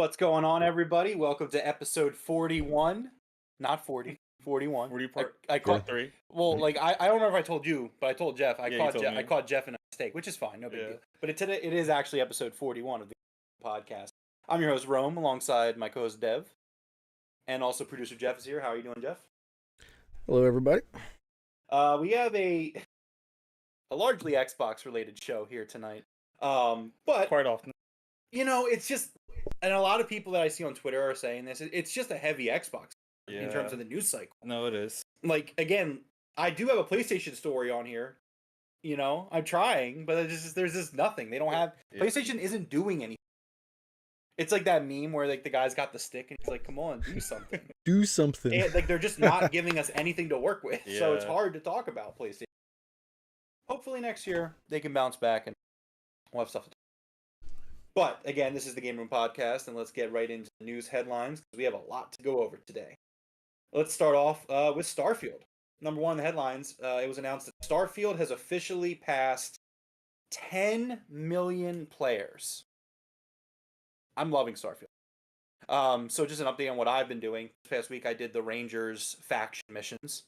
What's going on, everybody? Welcome to episode 41. Not 40, 41. 40 I part caught 3. well, like I don't know if I told you, but I told Jeff. Yeah, you told I me. caught Jeff in a mistake, which is fine, no big Yeah. deal. But it is actually episode 41 of the podcast. I'm your host Rome, alongside my co-host Dev, and also producer Jeff is here. How are you doing, Jeff? Hello, everybody. We have a largely Xbox related show here tonight. But Quite often. it's just, and a lot of people that I see on Twitter are saying this. It's just a heavy Xbox in terms of the news cycle. No, it is. Like, again, I do have a PlayStation story on here. I'm trying, but there's just nothing. They don't have PlayStation isn't doing anything. It's like that meme where like the guy's got the stick and he's like, "Come on, do something." Do something. And, like they're just not giving us anything to work with, so it's Yeah. hard to talk about PlayStation. Hopefully next year they can bounce back and we'll have stuff to talk. But again, this is the Game Room Podcast, and let's get right into the news headlines because we have a lot to go over today. Let's start off with Starfield. Number one in the headlines, it was announced that Starfield has officially passed 10 million players. I'm loving Starfield. So just an update on what I've been doing. This past week I did the Rangers faction missions.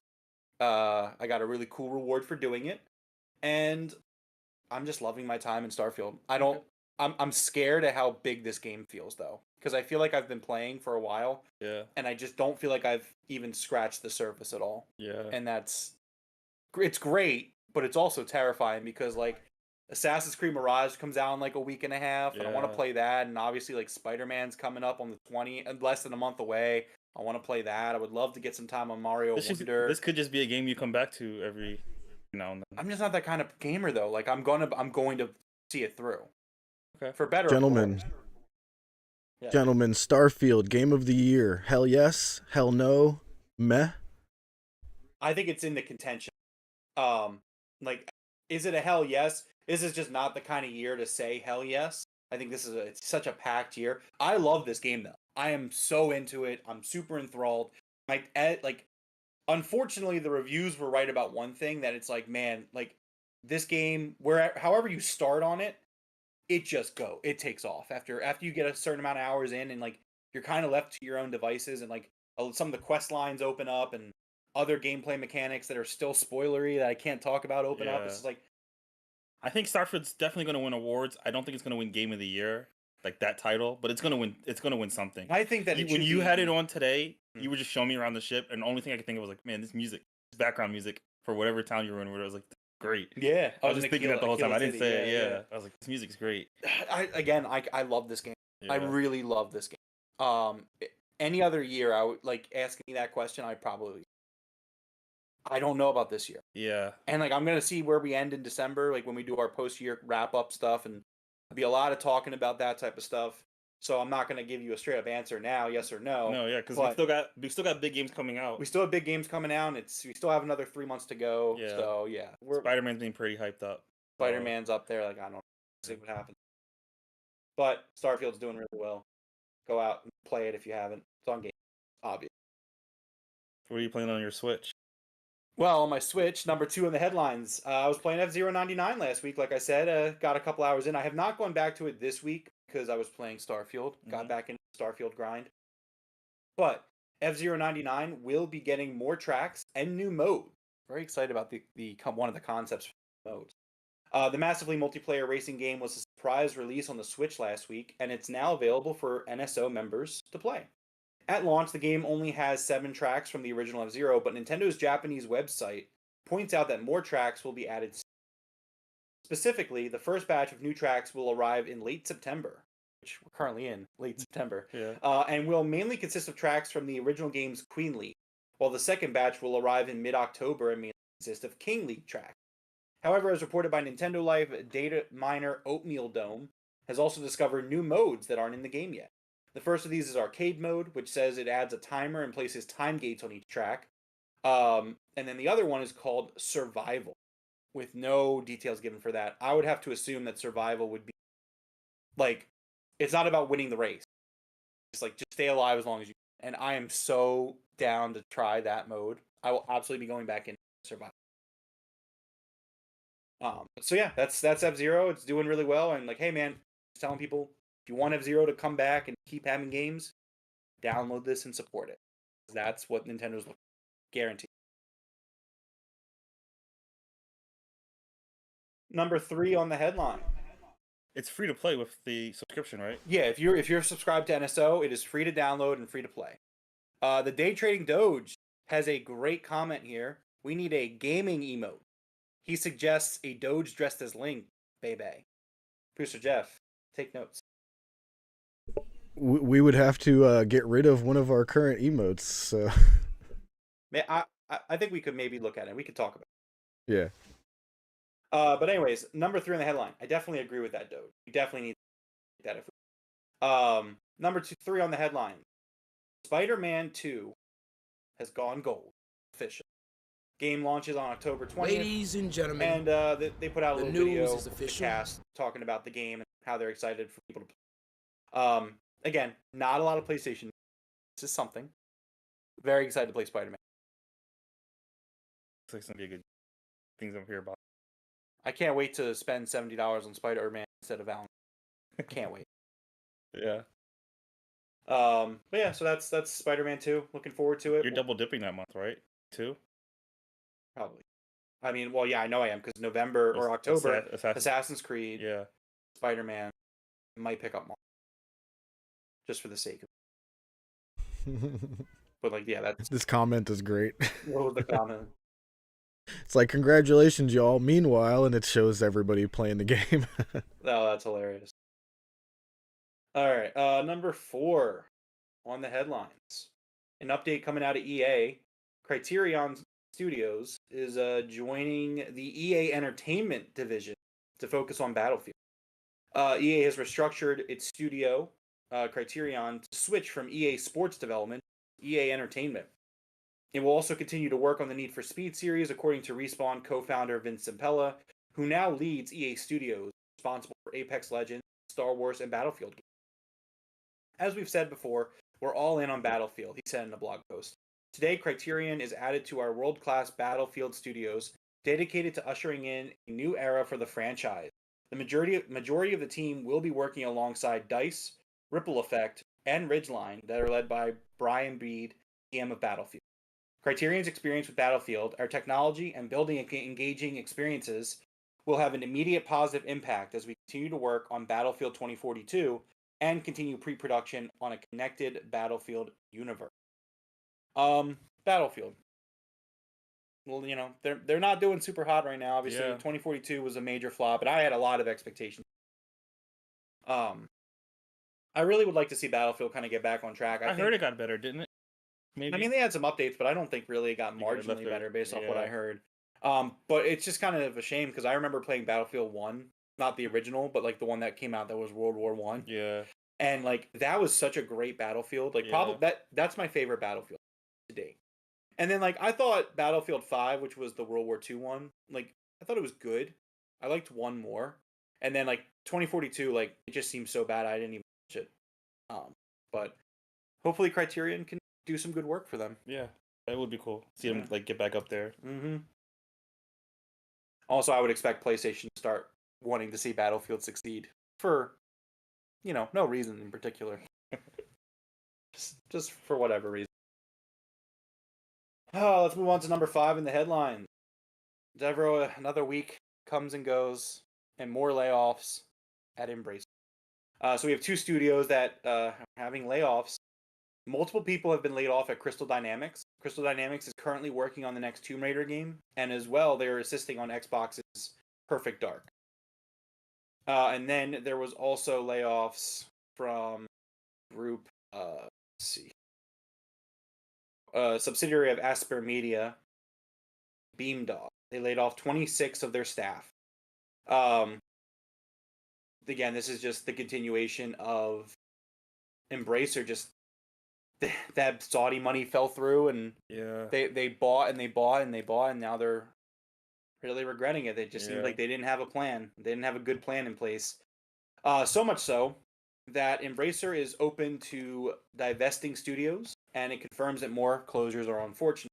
I got a really cool reward for doing it. And I'm just loving my time in Starfield. I'm scared at how big this game feels though, because I feel like I've been playing for a while. Yeah. And I just don't feel like I've even scratched the surface at all. Yeah. And it's great, but it's also terrifying because like Assassin's Creed Mirage comes out in like a week and a half, and I want to play that. And obviously like Spider-Man's coming up on the 20th, less than a month away. I want to play that. I would love to get some time on Mario Wonder. This could just be a game you come back to every now and then. I'm just not that kind of gamer though. Like I'm going to see it through. Okay. For better. Gentlemen. Yeah. Gentlemen, Starfield, Game of the Year. Hell yes, hell no, meh. I think it's in the contention. Like, is it a hell yes? This is just not the kind of year to say hell yes. I think it's such a packed year. I love this game though. I am so into it. I'm super enthralled. Unfortunately, the reviews were right about one thing, that it's like, man, like this game, however you start on it, it takes off after you get a certain amount of hours in, and like you're kind of left to your own devices, and like some of the quest lines open up and other gameplay mechanics that are still spoilery that I can't talk about open up. It's just like, I think Starfield's definitely going to win awards. I don't think it's going to win Game of the Year, like that title, but it's going to win. It's going to win something. I think that when you had it on today, you were just showing me around the ship, and the only thing I could think of was like, man, this background music for whatever town you were in, where it was like great. Yeah, I was just thinking that the whole time. I didn't say it. Yeah, I was like, this music's great. I love this game. Yeah. I really love this game. Any other year, I would like asking me that question. I don't know about this year. Yeah. And like I'm gonna see where we end in December, like when we do our post-year wrap-up stuff, and there'll be a lot of talking about that type of stuff. So I'm not gonna give you a straight-up answer now, yes or no. No, yeah, because we still got big games coming out. We still have big games coming out. And we still have another 3 months to go. Yeah. So yeah, Spider-Man's being pretty hyped up. Spider-Man's up there. Like I don't know, see what happens. But Starfield's doing really well. Go out and play it if you haven't. It's on game, obviously. What are you playing on your Switch? Well, on my Switch, number 2 in the headlines, I was playing F-Zero 99 last week, like I said. Got a couple hours in. I have not gone back to it this week because I was playing Starfield. Got back into the Starfield grind. But F-Zero 99 will be getting more tracks and new modes. Very excited about one of the concepts for the modes. The massively multiplayer racing game was a surprise release on the Switch last week, and it's now available for NSO members to play. At launch, the game only has 7 tracks from the original F-Zero, but Nintendo's Japanese website points out that more tracks will be added. Specifically, the first batch of new tracks will arrive in late September, which we're currently in, late September, and will mainly consist of tracks from the original game's Queen League, while the second batch will arrive in mid-October and mainly consist of King League tracks. However, as reported by Nintendo Life, data miner Oatmeal Dome has also discovered new modes that aren't in the game yet. The first of these is Arcade Mode, which says it adds a timer and places time gates on each track. And then the other one is called Survival, with no details given for that. I would have to assume that Survival would be, like, it's not about winning the race. It's like, just stay alive as long as you can. And I am so down to try that mode. I will absolutely be going back into Survival. So yeah, that's F-Zero. It's doing really well, and like, hey man, just telling people, If you want F-Zero to come back and keep having games, download this and support it. That's what Nintendo's looking for. Guaranteed. Number 3 on the headline. It's free to play with the subscription, right? Yeah, if you're subscribed to NSO, it is free to download and free to play. The Day Trading Doge has a great comment here. We need a gaming emote. He suggests a Doge dressed as Link, baby. Producer Jeff, take notes. We would have to get rid of one of our current emotes. So I think we could maybe look at it. We could talk about it. Yeah. But anyways, number 3 on the headline. I definitely agree with that, Doge. We definitely need that. Number 3 on the headline. Spider-Man 2 has gone gold. Official. Game launches on October 20th. Ladies and gentlemen, And they put out a the little news video is with the official. cast talking about the game and how they're excited for people to play. Again, not a lot of PlayStation. This is something. Very excited to play Spider-Man. Looks like some good things I'm here about. I can't wait to spend $70 on Spider-Man instead of Alan. Can't wait. Yeah. But yeah, so that's Spider-Man 2. Looking forward to it. You're double dipping that month, right? 2? Probably. I mean, well, yeah, I know I am because November or October, Assassin's Creed, Yeah. Spider-Man, might pick up more. Just for the sake of it. But like, yeah, that's This comment is great. what was the comment. It's like, congratulations, y'all. Meanwhile, and it shows everybody playing the game. Oh, that's hilarious. All right, number 4 on the headlines. An update coming out of EA. Criterion Studios is joining the EA Entertainment division to focus on Battlefield. EA has restructured its studio, Criterion, to switch from EA Sports Development to EA Entertainment. It will also continue to work on the Need for Speed series, according to Respawn co-founder Vince Zampella, who now leads EA Studios, responsible for Apex Legends, Star Wars, and Battlefield games. As we've said before, we're all in on Battlefield, he said in a blog post. Today, Criterion is added to our world-class Battlefield studios, dedicated to ushering in a new era for the franchise. The majority of the team will be working alongside DICE, Ripple Effect, and Ridgeline that are led by Brian Bead, GM of Battlefield. Criterion's experience with Battlefield, our technology, and building engaging experiences will have an immediate positive impact as we continue to work on Battlefield 2042 and continue pre-production on a connected Battlefield universe. Battlefield. Well, you know, they're not doing super hot right now. Obviously, Yeah. 2042 was a major flop, and I had a lot of expectations. I really would like to see Battlefield kind of get back on track. I heard it got better, didn't it? Maybe. I mean, they had some updates, but I don't think really it got You could've left marginally it- better based off what I yeah. heard. But it's just kind of a shame because I remember playing Battlefield 1, not the original, but like the one that came out that was World War 1. Yeah. And like that was such a great Battlefield. Like Yeah. probably that's my favorite Battlefield to date. And then like I thought Battlefield 5, which was the World War II one, like I thought it was good. I liked 1 more. And then like 2042, like it just seemed so bad I didn't even watch it. But hopefully Criterion can do some good work for them. Yeah. That would be cool. See them Yeah. like get back up there. Mm-hmm. Also, I would expect PlayStation to start wanting to see Battlefield succeed for, you know, no reason in particular. just for whatever reason. Oh, let's move on to number 5 in the headline. Devroro, another week comes and goes, and more layoffs at Embrace. So we have 2 studios that are having layoffs. Multiple people have been laid off at Crystal Dynamics. Crystal Dynamics is currently working on the next Tomb Raider game, and as well, they're assisting on Xbox's Perfect Dark. And then there was also layoffs from group, let's see, subsidiary of Asper Media, Beamdog. They laid off 26 of their staff. Again, this is just the continuation of Embracer. Just that Saudi money fell through, and Yeah. they bought and they bought and they bought, and now they're really regretting it. It just seems Yeah. like they didn't have a plan. They didn't have a good plan in place. So much so that Embracer is open to divesting studios, and it confirms that more closures are unfortunately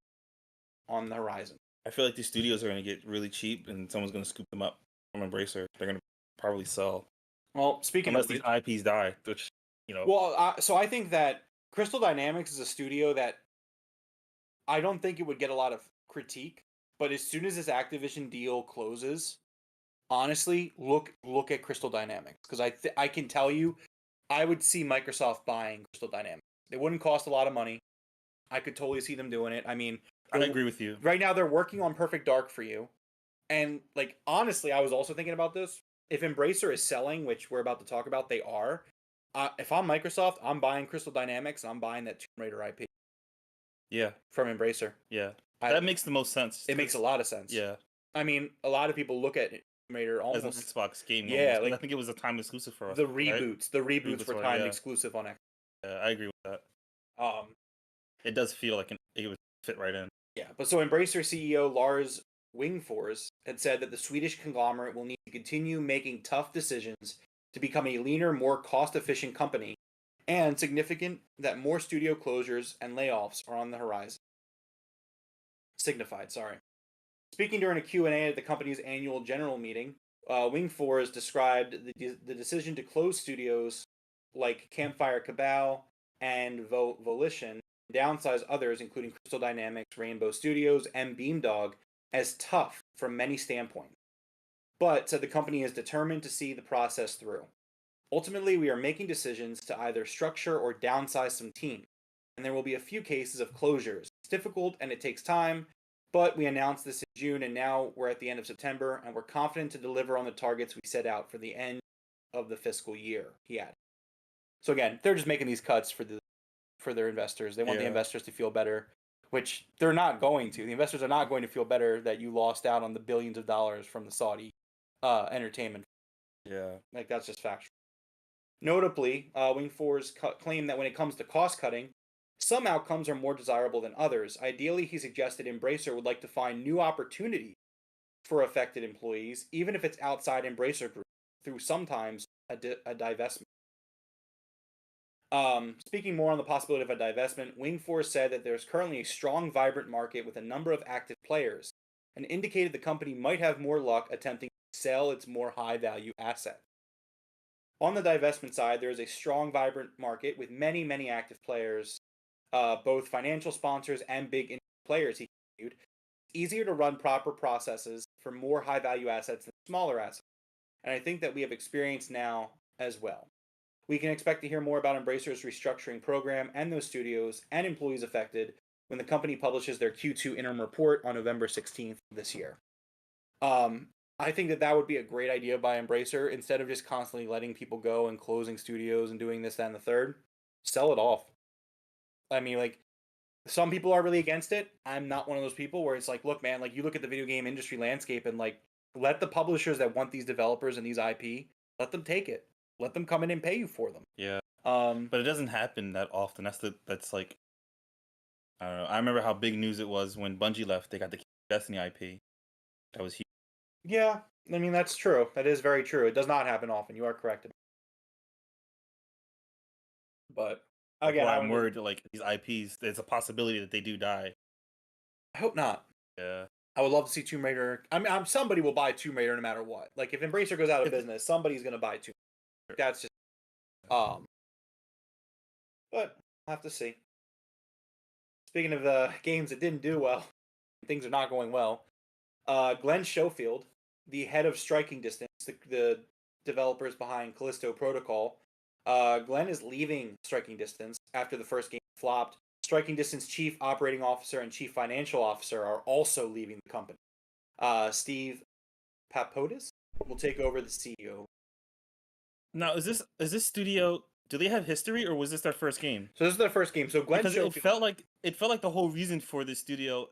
on the horizon. I feel like these studios are going to get really cheap and someone's going to scoop them up from Embracer. They're going to probably sell Well, speaking unless of these which, IPs die, which so I think that Crystal Dynamics is a studio that I don't think it would get a lot of critique, but as soon as this Activision deal closes, honestly, look at Crystal Dynamics because I can tell you, I would see Microsoft buying Crystal Dynamics. It wouldn't cost a lot of money. I could totally see them doing it. I mean, I agree with you. right now they're working on Perfect Dark for you, and like honestly, I was also thinking about this. If Embracer is selling, which we're about to talk about, they are. If I'm Microsoft, I'm buying Crystal Dynamics. I'm buying that Tomb Raider IP Yeah, from Embracer. yeah, that makes the most sense. It makes a lot of sense. Yeah, I mean, a lot of people look at Tomb Raider as an almost Xbox game. Yeah, almost, 'cause like I think it was a time exclusive for us. the right? reboots. The reboots Reboots were were, timed yeah. exclusive on Xbox. Yeah, I agree with that. Um, It does feel like it would fit right in. yeah, but so Embracer CEO Lars Wingfors had said that the Swedish conglomerate will need to continue making tough decisions to become a leaner, more cost-efficient company, and significant that more studio closures and layoffs are on the horizon. Signified, sorry. Speaking during a Q&A at the company's annual general meeting, Wingfors described the decision to close studios like Campfire Cabal and Volition, downsize others, including Crystal Dynamics, Rainbow Studios, and Beamdog, as tough from many standpoints. But said the company is determined to see the process through. Ultimately, we are making decisions to either structure or downsize some teams, and there will be a few cases of closures. It's difficult and it takes time, but we announced this in June, and now we're at the end of September, and we're confident to deliver on the targets we set out for the end of the fiscal year, he added. So again, they're just making these cuts for their investors. They want the investors to feel better, which they're not going to. The investors are not going to feel better that you lost out on the billions of dollars from the Saudi entertainment. Yeah. Like, that's just factual. Notably, Wingfors claimed that when it comes to cost cutting, some outcomes are more desirable than others. Ideally, he suggested Embracer would like to find new opportunities for affected employees, even if it's outside Embracer Group, through sometimes a divestment. Speaking more on the possibility of a divestment, Wingfors said that there's currently a strong, vibrant market with a number of active players, and indicated the company might have more luck attempting to sell its more high-value asset. On the divestment side, there is a strong, vibrant market with many, many active players, both financial sponsors and big players, he continued. It's easier to run proper processes for more high-value assets than smaller assets, and I think that we have experience now as well. We can expect to hear more about Embracer's restructuring program and those studios and employees affected when the company publishes their Q2 interim report on November 16th this year. I think that would be a great idea by Embracer. Instead of just constantly letting people go and closing studios and doing this, that, and the third, sell it off. I mean, like, some people are really against it. I'm not one of those people where it's like, look, man, like, you look at the video game industry landscape and, like, let the publishers that want these developers and these IP, let them take it. Let them come in and pay you for them. Yeah. But it doesn't happen that often. That's like, I don't know. I remember how big news it was when Bungie left. They got the Destiny IP. That was huge. Yeah, I mean, that's true. That is very true. It does not happen often. You are correct. But again, I'm worried. Like, these IPs, there's a possibility that they do die. I hope not. Yeah. I would love to see Tomb Raider. I mean, somebody will buy Tomb Raider no matter what. Like, if Embracer goes out of business, somebody's gonna buy Tomb Raider. That's just but I'll have to see. Speaking of games that didn't do well, things are not going well. Glenn Schofield, the head of Striking Distance, the developers behind Callisto Protocol, Glenn is leaving Striking Distance after the first game flopped. Striking Distance Chief Operating Officer and Chief Financial Officer are also leaving the company. Steve Papodis will take over the CEO. Now, is this studio? Do they have history, or was this their first game? So this is their first game. So Glenn Schofield, it felt like the whole reason for this studio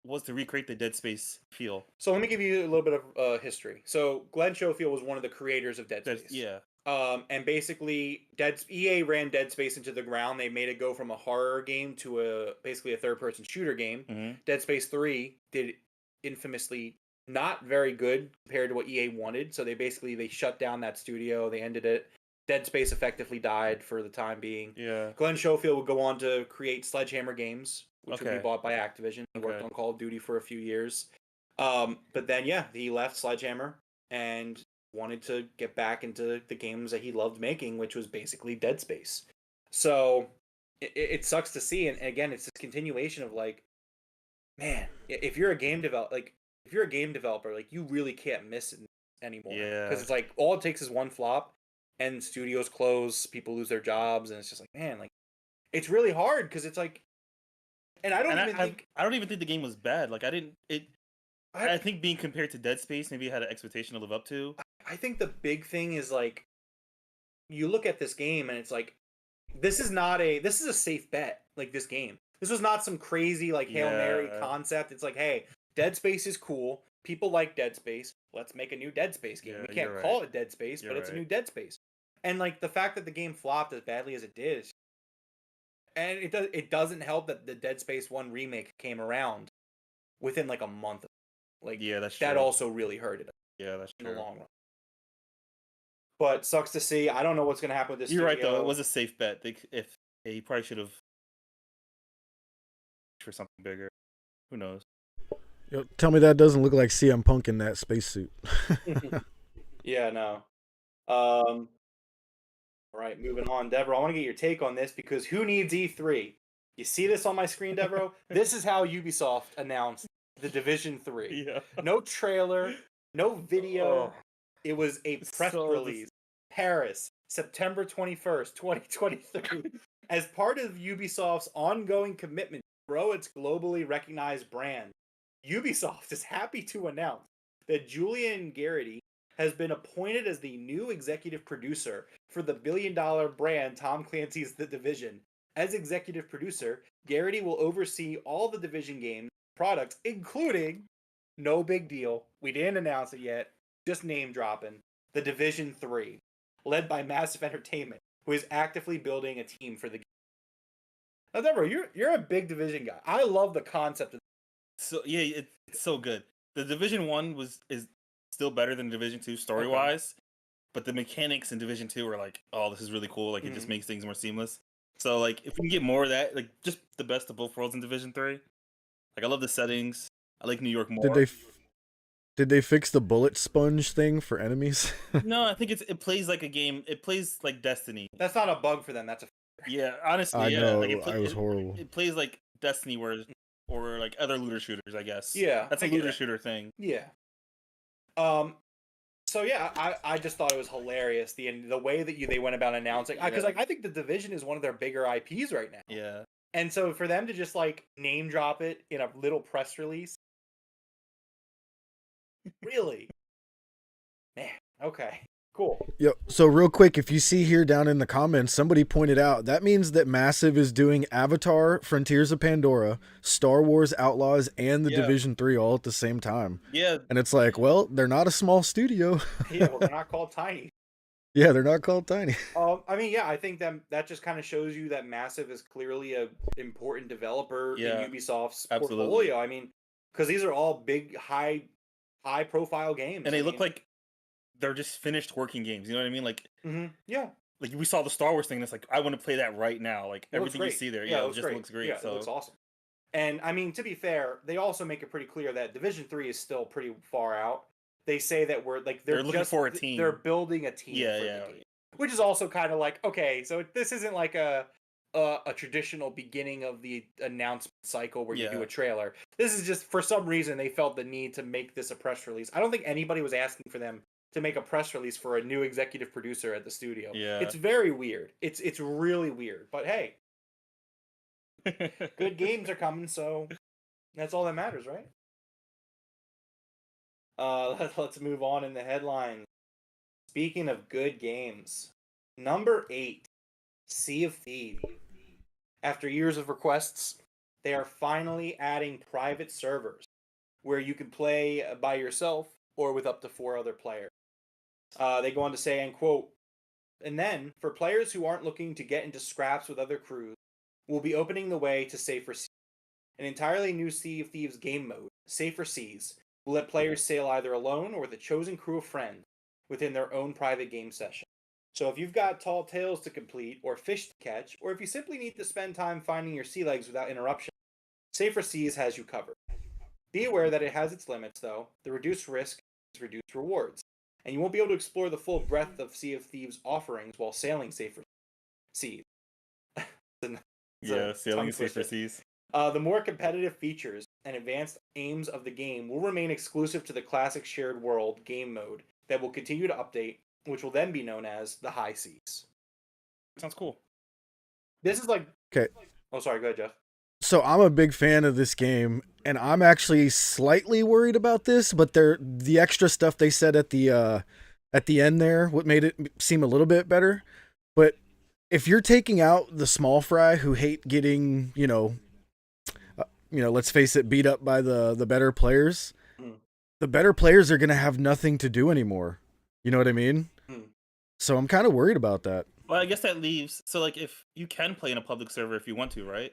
was to recreate the Dead Space feel. So let me give you a little bit of history. So Glenn Schofield was one of the creators of Dead Space. Yeah. And basically, EA ran Dead Space into the ground. They made it go from a horror game to basically a third-person shooter game. Mm-hmm. Dead Space 3 did infamously not very good compared to what EA wanted. So they shut down that studio. They ended it. Dead Space effectively died for the time being. Yeah. Glenn Schofield would go on to create Sledgehammer Games, which would be bought by Activision. He worked on Call of Duty for a few years. But then, he left Sledgehammer and wanted to get back into the games that he loved making, which was basically Dead Space. So it sucks to see, and again, it's this continuation of like, man, if you're a game developer, like you really can't miss it anymore. Yeah. Because it's like all it takes is one flop, and studios close, people lose their jobs, and it's just like, man, like it's really hard because it's like, and I don't even think the game was bad. Like I think being compared to Dead Space, maybe it had an expectation to live up to. I think the big thing is like, you look at this game and it's like, this is a safe bet. Like this game, this was not some crazy like Hail Mary concept. It's like, hey, Dead Space is cool. People like Dead Space. Let's make a new Dead Space game. We can't call it Dead Space, but it's a new Dead Space. And like the fact that the game flopped as badly as it did, and it doesn't help that the Dead Space 1 remake came around within like a month. Like that's true. That also really hurted it. Yeah, that's true. In the long run. But sucks to see. I don't know what's going to happen with this. You're right, though. It was a safe bet. He probably should have for something bigger. Who knows? Yo, tell me that doesn't look like CM Punk in that spacesuit. Yeah, no. All right, moving on. Devroro, I want to get your take on this because who needs E3? You see this on my screen, Devroro? This is how Ubisoft announced the Division 3. Yeah. No trailer, no video. It was a press release. Paris, September 21st, 2023. As part of Ubisoft's ongoing commitment to grow its globally recognized brand, Ubisoft is happy to announce that Julian Garrity has been appointed as the new executive producer for the billion-dollar brand Tom Clancy's The Division. As executive producer, Garrity will oversee all the Division games products, including, no big deal, we didn't announce it yet, just name dropping, The Division 3, led by Massive Entertainment, who is actively building a team for the game. Now, Deborah, you're a big Division guy. I love the concept of. So yeah, it's so good. The Division 1 is still better than Division 2 story wise, but the mechanics in Division 2 are like, oh, this is really cool. Like it just makes things more seamless. So like if we can get more of that, like just the best of both worlds in Division 3. Like I love the settings. I like New York more. Did they fix the bullet sponge thing for enemies? No, I think it plays like a game. It plays like Destiny. That's not a bug for them. That's a. Yeah, honestly, I know. Like it was horrible. It plays like Destiny, or like other looter shooters, I guess. Yeah, that's a looter shooter thing. Yeah. So yeah, I just thought it was hilarious the way that they went about announcing, because like I think the Division is one of their bigger IPs right now. Yeah. And so for them to just like name drop it in a little press release, really, man. Okay, cool. Yep. So real quick, if you see here down in the comments, somebody pointed out that means that Massive is doing Avatar, Frontiers of Pandora, Star Wars Outlaws, and the Division 3 all at the same time. Yeah. And it's like, well, they're not a small studio. Yeah, well, they're not called tiny. Yeah, they're not called tiny. I mean, yeah, I think that just kind of shows you that Massive is clearly a important developer in Ubisoft's portfolio. I mean, because these are all big, high profile games, and they look like they're just finished working games. You know what I mean? Like, yeah. Like we saw the Star Wars thing. And it's like I want to play that right now. Like everything you see there, it just looks great. Yeah, so it looks awesome. And I mean, to be fair, they also make it pretty clear that Division 3 is still pretty far out. They say that they're looking for a team. They're building a team. For the game, which is also kind of like, okay, so this isn't like a traditional beginning of the announcement cycle where you do a trailer. This is just, for some reason, they felt the need to make this a press release. I don't think anybody was asking for them to make a press release for a new executive producer at the studio. Yeah. It's very weird. It's really weird. But hey, good games are coming, so that's all that matters, right? Let's move on in the headlines. Speaking of good games, number 8, Sea of Thieves. After years of requests, they are finally adding private servers where you can play by yourself or with up to 4 other players. They go on to say, and quote, and then, for players who aren't looking to get into scraps with other crews, we'll be opening the way to Safer Seas. An entirely new Sea of Thieves game mode, Safer Seas, will let players sail either alone or with a chosen crew of friends within their own private game session. So if you've got tall tales to complete, or fish to catch, or if you simply need to spend time finding your sea legs without interruption, Safer Seas has you covered. Be aware that it has its limits, though. The reduced risk is reduced rewards. and you won't be able to explore the full breadth of Sea of Thieves offerings while sailing safer seas. Yeah, sailing safer seas. The more competitive features and advanced aims of the game will remain exclusive to the classic shared world game mode that will continue to update, which will then be known as the High Seas. Sounds cool. This is like... Okay. Oh, sorry. Go ahead, Jeff. So I'm a big fan of this game, and I'm actually slightly worried about this, but the extra stuff they said at the end there, what made it seem a little bit better. But if you're taking out the small fry who hate getting, let's face it, beat up by the better players, the better players are gonna have nothing to do anymore. You know what I mean? So I'm kind of worried about that. Well, I guess that leaves. So, like, if you can play in a public server if you want to, right?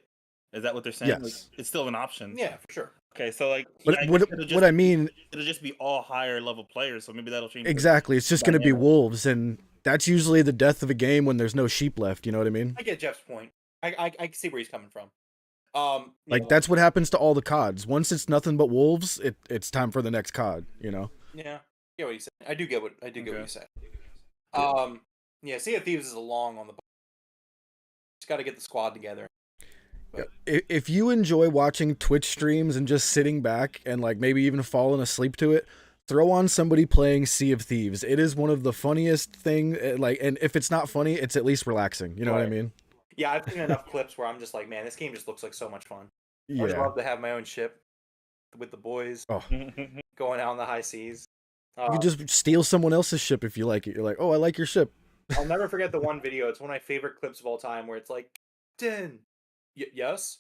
Is that what they're saying? Yes. Like, it's still an option. Yeah, for sure. Okay, so like, But what I mean, it'll just be all higher level players. So maybe that'll change. Exactly, it's just going to be wolves, and that's usually the death of a game when there's no sheep left. You know what I mean? I get Jeff's point. I see where he's coming from. That's what happens to all the CODs. Once it's nothing but wolves, it's time for the next COD. You know? Yeah, I get what you said. I do get what you said. Yeah, Sea of Thieves is a long on the. Just got to get the squad together. But... If you enjoy watching Twitch streams and just sitting back and like maybe even falling asleep to it, throw on somebody playing Sea of Thieves. It is one of the funniest thing. And if it's not funny, it's at least relaxing. You know what I mean? Yeah, I've seen enough clips where I'm just like, man, this game just looks like so much fun. Yeah. I'd love to have my own ship with the boys going out on the high seas. You could just steal someone else's ship if you like it. You're like, oh, I like your ship. I'll never forget the one video. It's one of my favorite clips of all time where it's like, Captain, yes?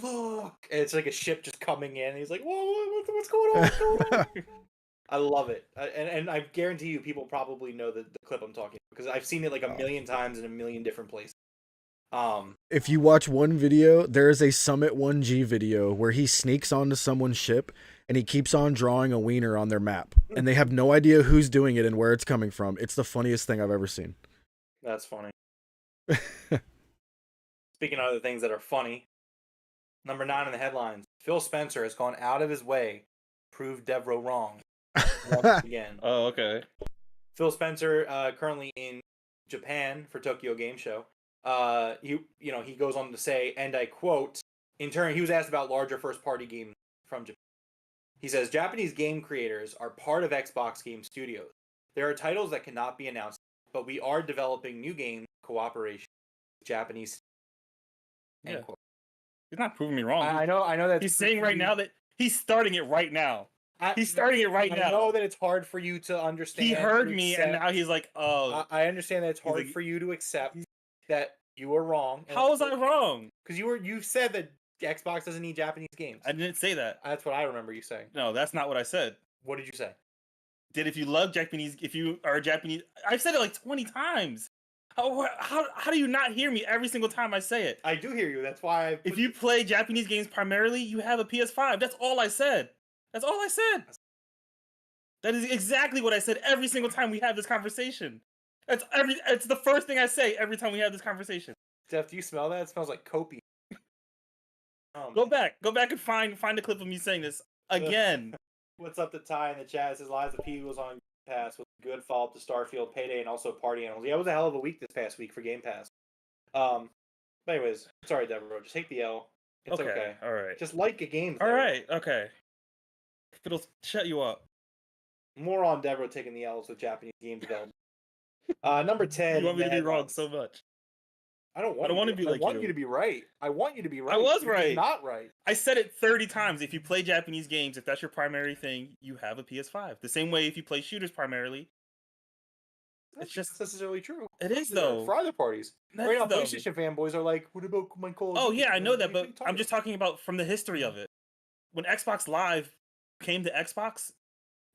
Look! And it's like a ship just coming in. And he's like, whoa, what's going on? What's going on? I love it. And I guarantee you people probably know the clip I'm talking about because I've seen it like a million times in a million different places. If you watch one video, there is a Summit 1G video where he sneaks onto someone's ship and he keeps on drawing a wiener on their map. And they have no idea who's doing it and where it's coming from. It's the funniest thing I've ever seen. That's funny. Speaking of other things that are funny, number 9 in the headlines, Phil Spencer has gone out of his way to prove Devroro wrong once again. Oh, okay. Phil Spencer, currently in Japan for Tokyo Game Show. He goes on to say, and I quote, in turn, he was asked about larger first-party games from Japan. He says, Japanese game creators are part of Xbox Game Studios. There are titles that cannot be announced, but we are developing new games in cooperation with Japanese. Yeah. He's not proving me wrong. I know that he's saying right now that he's starting it right now. He's starting it right now. I know that it's hard for you to understand. He heard me, and now he's like, oh. I understand that it's hard for you to accept that you were wrong. How was I wrong? Because you said that Xbox doesn't need Japanese games. I didn't say that. That's what I remember you saying. No, that's not what I said. What did you say? If you love Japanese, if you are Japanese, I've said it like 20 times. How do you not hear me every single time I say it? I do hear you. That's why if you play Japanese games primarily, you have a PS5. That's all I said. That's all I said. That is exactly what I said every single time we have this conversation. It's the first thing I say every time we have this conversation. Jeff, do you smell that? It smells like copium. Go back and find a clip of me saying this again. What's up to Ty in the chat? It says Liza P was on Game Pass with a good follow-up to Starfield, Payday, and also Party Animals. Yeah, it was a hell of a week this past week for Game Pass. But anyways, sorry, Devroro. Just take the L. It's okay. All right. Just like a game. All right. Okay. It'll shut you up. More on Devroro taking the L's with Japanese game development. Number 10. You want me to be wrong so much. I don't want to be like you. I want you to be right. I want you to be right. I was right. Not right. I said it 30 times. If you play Japanese games, if that's your primary thing, you have a PS5. The same way if you play shooters primarily. It's just necessarily true. It is though. For other parties. Right now, PlayStation fanboys are like, what about my Call of Duty? Oh yeah, I know that, but I'm just talking about from the history of it. When Xbox Live came to Xbox,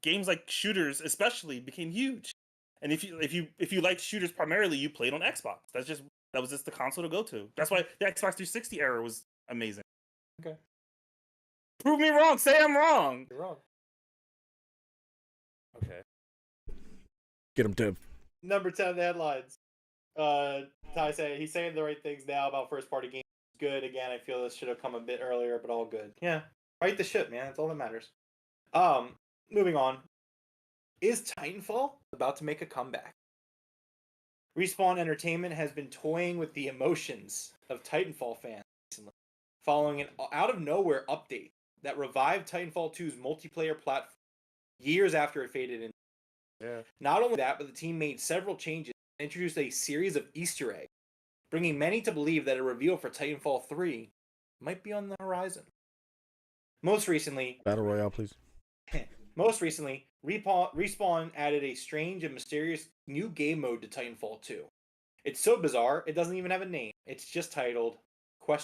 games like shooters especially became huge. And if you liked shooters primarily, you played on Xbox. That was just the console to go to. That's why the Xbox 360 era was amazing. Okay. Prove me wrong. Say I'm wrong. You're wrong. Okay. Get him, Dev. Number 10 headlines. Ty said he's saying the right things now about first party games. Good. Again, I feel this should have come a bit earlier, but all good. Yeah. Right the ship, man. That's all that matters. Moving on. Is Titanfall about to make a comeback? Respawn Entertainment has been toying with the emotions of Titanfall fans recently, following an out-of-nowhere update that revived Titanfall 2's multiplayer platform years after it faded in. Yeah. Not only that, but the team made several changes and introduced a series of Easter eggs, bringing many to believe that a reveal for Titanfall 3 might be on the horizon. Most recently, Battle Royale, please. Respawn added a strange and mysterious new game mode to Titanfall 2. It's so bizarre, it doesn't even have a name. It's just titled ... And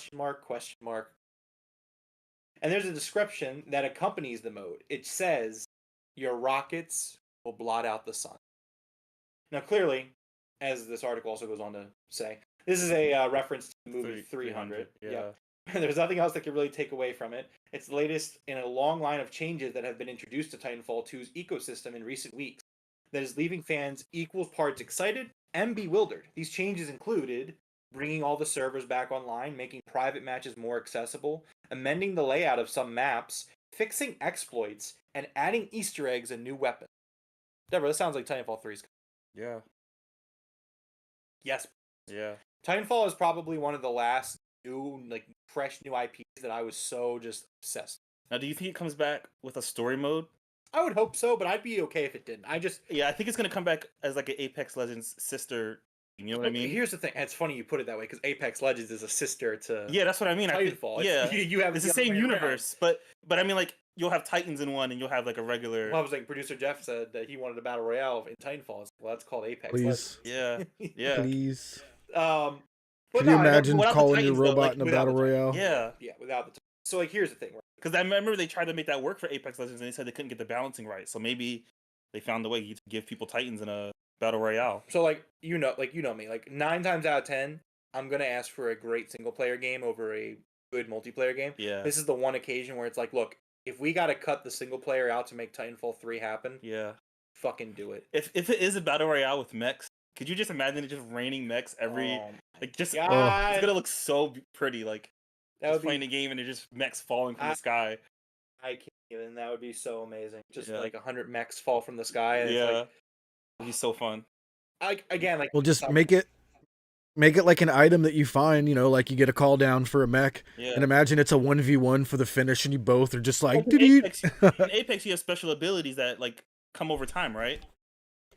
there's a description that accompanies the mode. It says, "Your rockets will blot out the sun." Now, clearly, as this article also goes on to say, this is a reference to the movie 300. Yeah. There's nothing else that could really take away from it. It's the latest in a long line of changes that have been introduced to Titanfall 2's ecosystem in recent weeks that is leaving fans equal parts excited and bewildered. These changes included bringing all the servers back online, making private matches more accessible, amending the layout of some maps, fixing exploits, and adding Easter eggs and new weapons. Deborah, this sounds like Titanfall 3's. Yeah. Yes. Yeah. Titanfall is probably one of the last new, fresh new IPs that I was so just obsessed. Now, do you think it comes back with a story mode? I would hope so, but I'd be okay if it didn't. Yeah, I think it's gonna come back as like an Apex Legends sister. You know what I mean? Here's the thing. It's funny you put it that way because Apex Legends is a sister to Yeah, that's what I mean. Titanfall. You have it's the same universe, but I mean, like, you'll have Titans in one, and you'll have like a regular. Well, I was like, producer Jeff said that he wanted a battle royale in Titanfall. Well, that's called Apex Please. Legends. Yeah. Please. But Can you imagine without the calling Titans, your though, robot like, in a without battle the royale? Yeah. Yeah, without the. So here's the thing. Right? Because I remember they tried to make that work for Apex Legends, and they said they couldn't get the balancing right. So maybe they found a way to give people Titans in a battle royale. So you know me. 9 times out of 10, I'm gonna ask for a great single player game over a good multiplayer game. Yeah. This is the one occasion where it's like, look, if we gotta cut the single player out to make Titanfall 3 happen, Yeah. fucking do it. If it is a battle royale with mechs, could you just imagine it just raining mechs every it's gonna look so pretty, like that just would playing be, the game and it just mechs falling from the sky. I can't even. That would be so amazing. Just Yeah. 100 mechs fall from the sky. And Yeah. it's It'd be so fun. Well, just make it like an item that you find, like you get a call down for a mech, Yeah. and imagine it's a 1v1 for the finish, and you both are just like, in Apex, you have special abilities that come over time, right?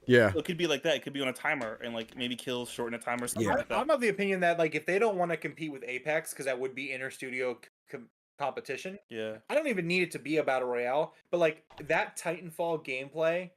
Yeah. So it could be like that. It could be on a timer and maybe kills shorten a timer or something like that. I'm of the opinion that if they don't want to compete with Apex, because that would be inter-studio competition. Yeah. I don't even need it to be a battle royale, but that Titanfall gameplay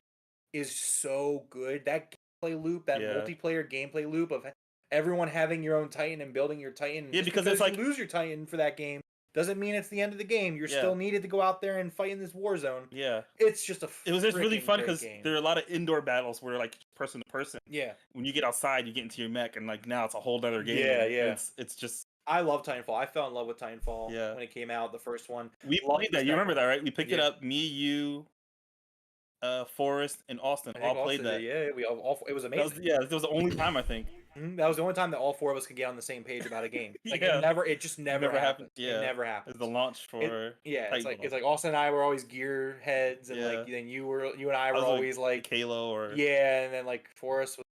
is so good. That gameplay loop, that multiplayer gameplay loop of everyone having your own Titan and building your Titan. Yeah, because it's you lose your Titan for that game doesn't mean it's the end of the game. You're still needed to go out there and fight in this war zone. Yeah. It's just it was just really fun because there are a lot of indoor battles where person to person. Yeah. When you get outside, you get into your mech and now it's a whole other game. Yeah. It's just. I love Titanfall. I fell in love with Titanfall when it came out, the first one. We played that. You remember that, right? We picked it up. Me, you, Forrest, and Austin all played that. Yeah, we all. It was amazing. That was the only time I think. That was the only time that all 4 of us could get on the same page about a game. It just never happened. Yeah, it never happened. It's the launch for. It's like Austin and I were always gear heads, and then you and I were always like Halo or and then Forrest was.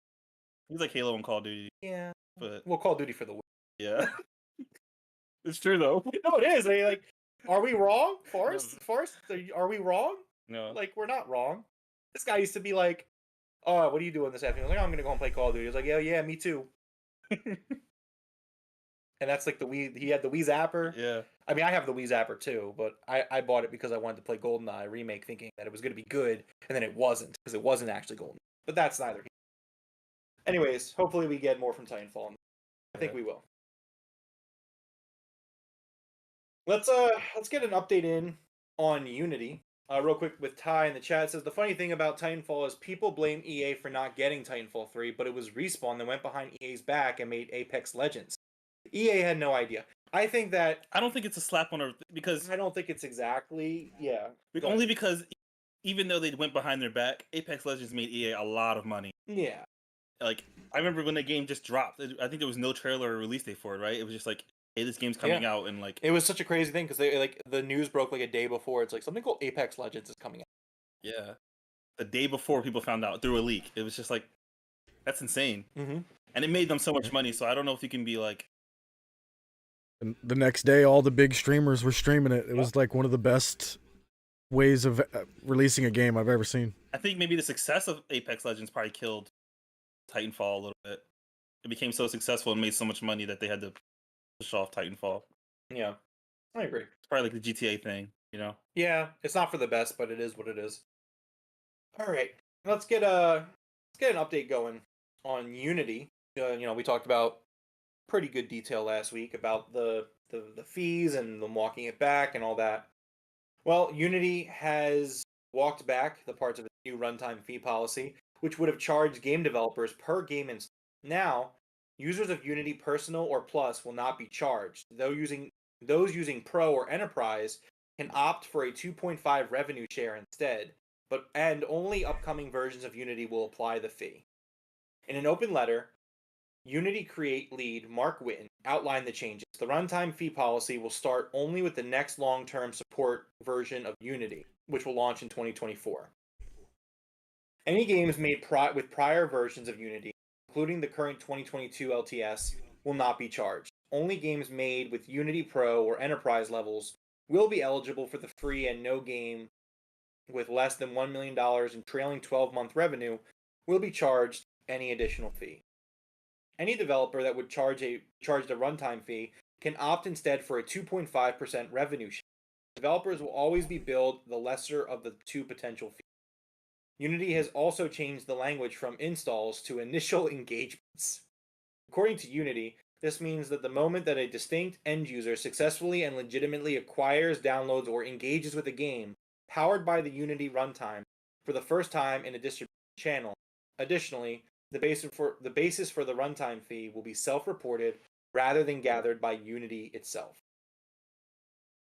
He was like Halo and Call of Duty. Yeah, but Call of Duty for the win. Yeah, it's true though. No, it is. Are we wrong, Forrest? Forrest, are we wrong? No, we're not wrong. This guy used to be like, "Oh, what are you doing this afternoon?" I was like, "I'm gonna go and play Call of Duty." I was like, "Yeah, me too." And that's the Wii. He had the Wii Zapper. Yeah. I mean, I have the Wii Zapper too, but I bought it because I wanted to play GoldenEye remake, thinking that it was gonna be good, and then it wasn't because it wasn't actually GoldenEye. But that's neither here. Anyways, hopefully we get more from Titanfall. I think we will. Let's get an update in on Unity. Real quick with Ty in the chat, says the funny thing about Titanfall is people blame EA for not getting Titanfall 3, but it was Respawn that went behind EA's back and made Apex Legends. EA had no idea. I think that I don't think it's a slap on her because I don't think it's exactly only because even though they went behind their back, Apex Legends made EA a lot of money. Yeah. I remember when the game just dropped. I think there was no trailer or release date for it, right? It was just hey, this game's coming out, and it was such a crazy thing because they the news broke a day before. It's something called Apex Legends is coming out. Yeah, the day before people found out through a leak. It was just like, that's insane. Mm-hmm. And it made them so much money. So I don't know if you can be like. And the next day, all the big streamers were streaming it. It was like one of the best ways of releasing a game I've ever seen. I think maybe the success of Apex Legends probably killed Titanfall a little bit. It became so successful and made so much money that they had to push off Titanfall. Yeah, I agree. It's probably like the GTA thing, you know? Yeah, it's not for the best, but it is what it is. All right, let's get an update going on Unity. We talked about pretty good detail last week about the fees and them walking it back and all that. Well, Unity has walked back the parts of its new runtime fee policy, which would have charged game developers per game install. Now, users of Unity Personal or Plus will not be charged. Those using Pro or Enterprise can opt for a 2.5 revenue share instead, and only upcoming versions of Unity will apply the fee. In an open letter, Unity Create lead Mark Witten outlined the changes. The runtime fee policy will start only with the next long-term support version of Unity, which will launch in 2024. Any games made with prior versions of Unity, including the current 2022 LTS, will not be charged. Only games made with Unity Pro or Enterprise levels will be eligible for the free, and no game with less than $1 million in trailing 12-month revenue will be charged any additional fee. Any developer that would charge the runtime fee can opt instead for a 2.5% revenue share. Developers will always be billed the lesser of the two potential fees. Unity has also changed the language from installs to initial engagements. According to Unity, this means that the moment that a distinct end user successfully and legitimately acquires, downloads, or engages with a game powered by the Unity runtime for the first time in a distribution channel. Additionally, the basis for the runtime fee will be self-reported rather than gathered by Unity itself.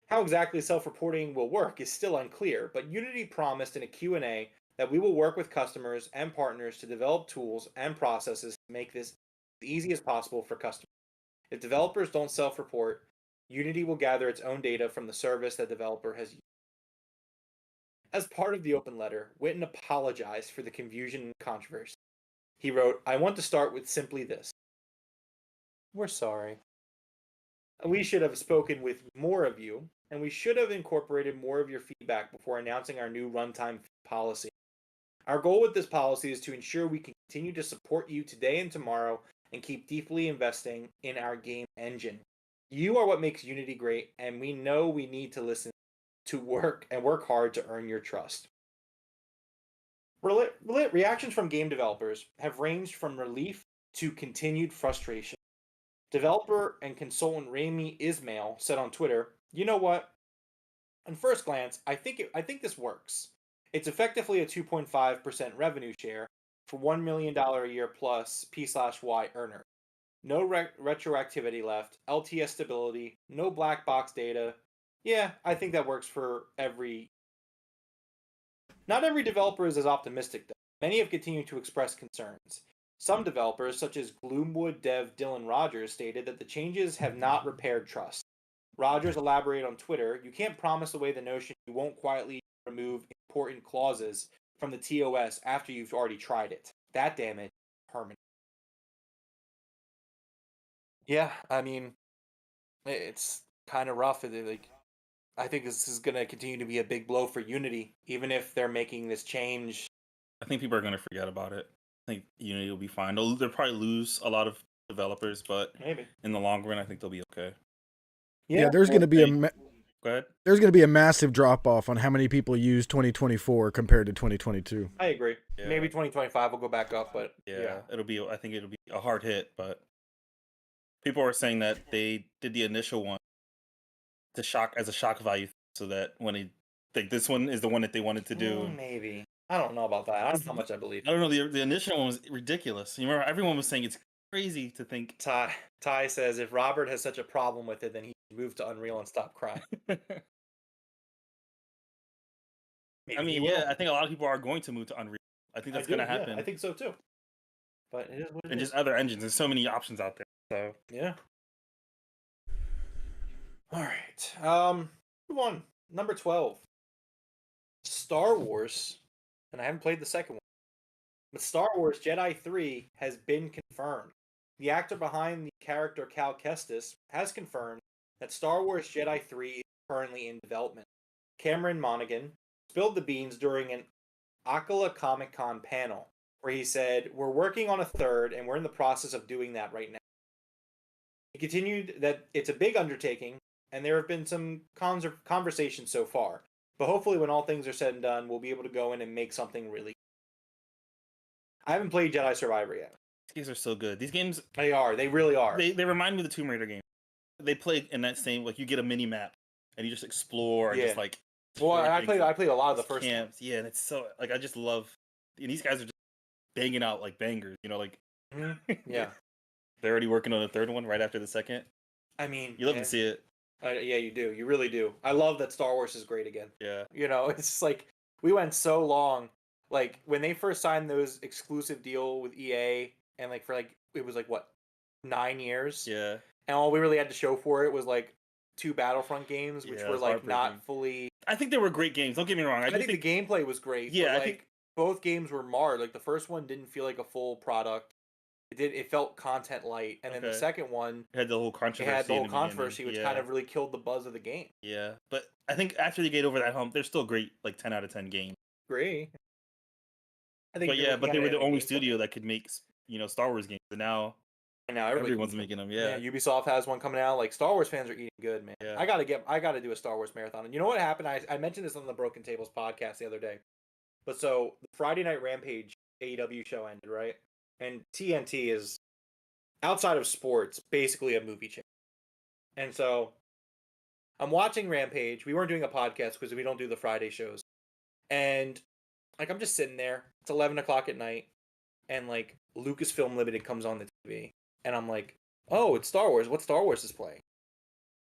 How exactly self-reporting will work is still unclear, but Unity promised in a Q&A that we will work with customers and partners to develop tools and processes to make this as easy as possible for customers. If developers don't self-report, Unity will gather its own data from the service that developer has used. As part of the open letter, Witten apologized for the confusion and controversy. He wrote, "I want to start with simply this. We're sorry. We should have spoken with more of you, and we should have incorporated more of your feedback before announcing our new runtime policy. Our goal with this policy is to ensure we can continue to support you today and tomorrow and keep deeply investing in our game engine. You are what makes Unity great, and we know we need to listen to work hard to earn your trust." Reactions from game developers have ranged from relief to continued frustration. Developer and consultant Rami Ismail said on Twitter, "You know what? On first glance, I think this works. It's effectively a 2.5% revenue share for $1 million a year plus P/Y earner. No retroactivity left, LTS stability, no black box data. Yeah, I think that works for every..." Not every developer is as optimistic, though. Many have continued to express concerns. Some developers, such as Gloomwood dev Dylan Rogers, stated that the changes have not repaired trust. Rogers elaborated on Twitter, "You can't promise away the notion you won't quietly remove important clauses from the TOS after you've already tried it. That damage is permanent." Yeah, I mean, it's kind of rough. I think this is going to continue to be a big blow for Unity, even if they're making this change. I think people are going to forget about it. I think Unity will be fine. They'll probably lose a lot of developers, but Maybe in the long run, I think they'll be okay. Yeah, there's going to be Go ahead. There's going to be a massive drop off on how many people use 2024 compared to 2022. I agree. Yeah. Maybe 2025 will go back up, but yeah, I think it'll be a hard hit, but people are saying that they did the initial one to shock value, so that when this one is the one that they wanted to do. Maybe. I don't know about that. I don't know how much I believe. I don't know. The initial one was ridiculous. You remember everyone was saying it's crazy to think. Ty says if Robert has such a problem with it, then he should move to Unreal and stop crying. I mean, yeah, I think a lot of people are going to move to Unreal. I think that's going to happen. Yeah, I think so too. But it is what it and is. just other engines. There's so many options out there. So yeah. All right. Move on. Number 12. Star Wars and I haven't played the second one. But Star Wars Jedi 3 has been confirmed. The actor behind the character Cal Kestis has confirmed that Star Wars Jedi 3 is currently in development. Cameron Monaghan spilled the beans during an Akala Comic Con panel where he said, "We're working on a third, and we're in the process of doing that right now." He continued that it's a big undertaking, and there have been some conversations so far. But hopefully when all things are said and done, we'll be able to go in and make something really. I haven't played Jedi Survivor yet. These games are so good. These games... They are. They really are. They remind me of the Tomb Raider game. They play in that same... Like, you get a mini-map, and you just explore, and just, like... Well, I played a lot of the first camps. Yeah, and it's so... Like, I just love... And these guys are just banging out, like, bangers, you know, like... Yeah. They're already working on the third one right after the second. I mean... You love to see it. Yeah, you do. You really do. I love that Star Wars is great again. Yeah. You know, it's just like... We went so long... Like, when they first signed those exclusive deal with EA, and, like, for, like... It was, like, what? 9 years? Yeah. And all we really had to show for it was, like, 2 Battlefront games, which were, like, not fully... I think they were great games. Don't get me wrong. I think the gameplay was great. Yeah, but, like, both games were marred. Like, the first one didn't feel like a full product. It felt content light, and then the second one it had the whole controversy. Which kind of really killed the buzz of the game. Yeah, but I think after they get over that hump, they're still great, like 10 out of 10 games. Great. But they were the only studio that could make, you know, Star Wars games, and now everyone's making them. Yeah, Ubisoft has one coming out. Like, Star Wars fans are eating good, man. Yeah. I gotta do a Star Wars marathon. And you know what happened? I mentioned this on the Broken Tables podcast the other day. But so the Friday Night Rampage AEW show ended, right? And TNT is, outside of sports, basically a movie channel. And so I'm watching Rampage. We weren't doing a podcast because we don't do the Friday shows. And, like, I'm just sitting there. It's 11 o'clock at night. And, like, Lucasfilm Limited comes on the TV. And I'm like, oh, it's Star Wars. What Star Wars is playing?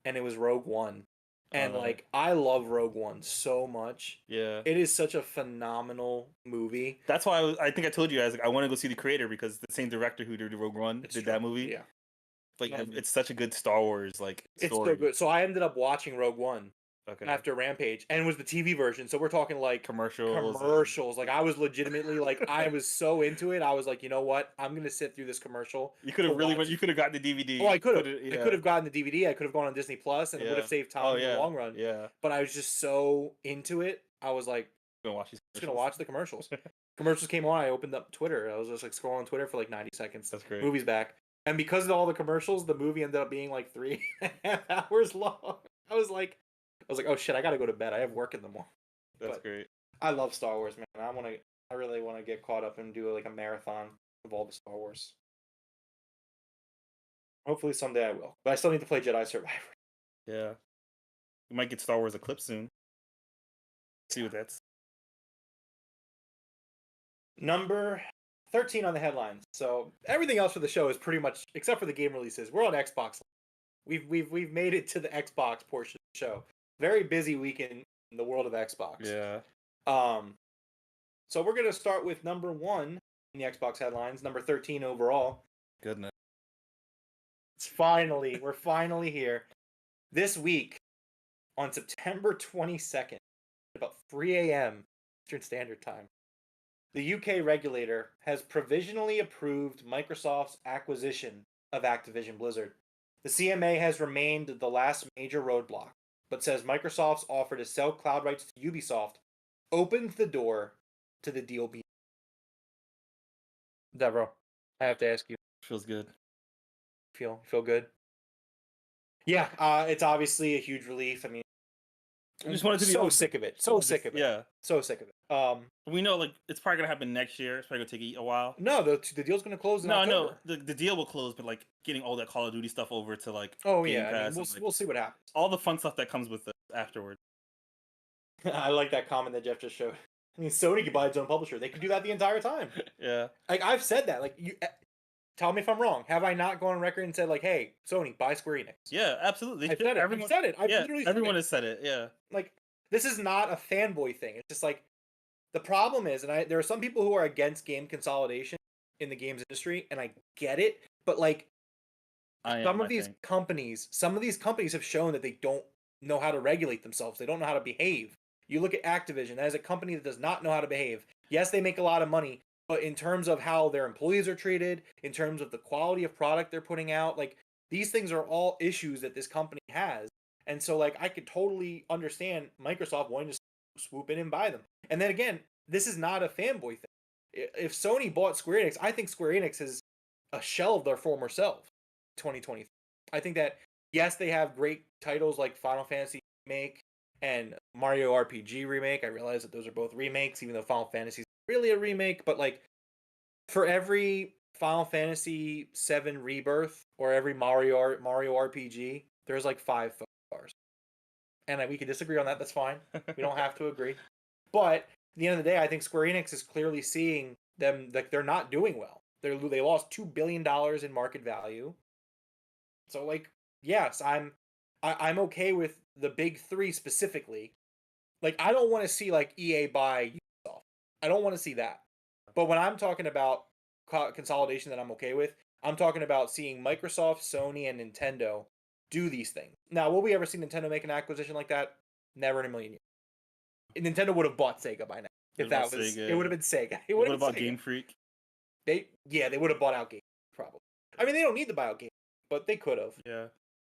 And it was Rogue One. And, like, I love Rogue One so much. Yeah. It is such a phenomenal movie. That's why I think I told you guys, like, I want to go see the creator because the same director who did Rogue One did that movie. Yeah. Like, it's such a good Star Wars, like, story. It's so good. So I ended up watching Rogue One after Rampage. And it was the TV version. So we're talking, like, commercials. Like, I was legitimately, like, I was so into it. I was like, you know what? I'm going to sit through this commercial. You could have you could have gotten the DVD. Oh, I could have. I could have gotten the DVD. I could have gone on Disney Plus, and it would have saved time in the long run. Yeah. But I was just so into it. I was like, I'm just going to watch the commercials. Commercials came on. I opened up Twitter. I was just, like, scrolling Twitter for, like, 90 seconds. That's great. Movie's back. And because of all the commercials, the movie ended up being, like, 3.5 hours long. I was like, oh shit, I gotta go to bed. I have work in the morning. That's great. I love Star Wars, man. I really want to get caught up and do, like, a marathon of all the Star Wars. Hopefully someday I will. But I still need to play Jedi Survivor. Yeah. We might get Star Wars Eclipse soon. See what that's. Number 13 on the headlines. So everything else for the show is pretty much, except for the game releases, we're on Xbox. We've made it to the Xbox portion of the show. Very busy weekend in the world of Xbox. Yeah. So we're gonna start with number 1 in the Xbox headlines, number 13 overall. Goodness. We're finally here. This week, on September 22nd, about 3 a.m. Eastern Standard Time, the UK regulator has provisionally approved Microsoft's acquisition of Activision Blizzard. The CMA has remained the last major roadblock, but says Microsoft's offer to sell cloud rights to Ubisoft opens the door to the deal being. Devroro, I have to ask you. Feels good. Feel good? Yeah, it's obviously a huge relief. I mean, I just wanted to be sick of it. So sick of it. Yeah. So sick of it. We know, like, it's probably gonna happen next year. It's probably gonna take a while. No, the deal's gonna close in October. No, the deal will close, but, like, getting all that Call of Duty stuff over to, like, Game Pass, I mean, we'll see what happens. All the fun stuff that comes with it afterwards. I like that comment that Jeff just showed. I mean, Sony could buy its own publisher. They could do that the entire time. Yeah. Like, I've said that. Like, you tell me if I'm wrong. Have I not gone on record and said, like, hey, Sony, buy Square Enix? Yeah, absolutely. I've said it. Everyone said it. Everyone has said it. Yeah. Like, this is not a fanboy thing. It's just like, the problem is, and there are some people who are against game consolidation in the games industry, and I get it, but, like, some of these companies have shown that they don't know how to regulate themselves. They don't know how to behave. You look at Activision, that is a company that does not know how to behave. Yes, they make a lot of money, but in terms of how their employees are treated, in terms of the quality of product they're putting out, like these things are all issues that this company has. And so like I could totally understand Microsoft wanting to swoop in and buy them. And then again, this is not a fanboy thing. If Sony bought Square Enix, I think Square Enix is a shell of their former self. 2023. I think that yes, they have great titles like Final Fantasy Remake and Mario RPG Remake. I realize that those are both remakes, even though Final Fantasy is really a remake. But like, for every Final Fantasy VII Rebirth or every Mario RPG, there's like 5 stars. And we can disagree on that. That's fine. We don't have to agree. But at the end of the day, I think Square Enix is clearly seeing them like they're not doing well. They lost $2 billion in market value. So like, yes, I'm okay with the big three specifically. Like, I don't want to see like EA buy Ubisoft. I don't want to see that. But when I'm talking about consolidation that I'm okay with, I'm talking about seeing Microsoft, Sony, and Nintendo do these things. Now, will we ever see Nintendo make an acquisition like that? Never in a million years. Nintendo would have bought Sega by now. If that was, Sega. It would have been Sega. It would have bought Game Freak. They would have bought out Game Freak, probably. I mean, they don't need to buy out Game Freak, but they could have. Yeah.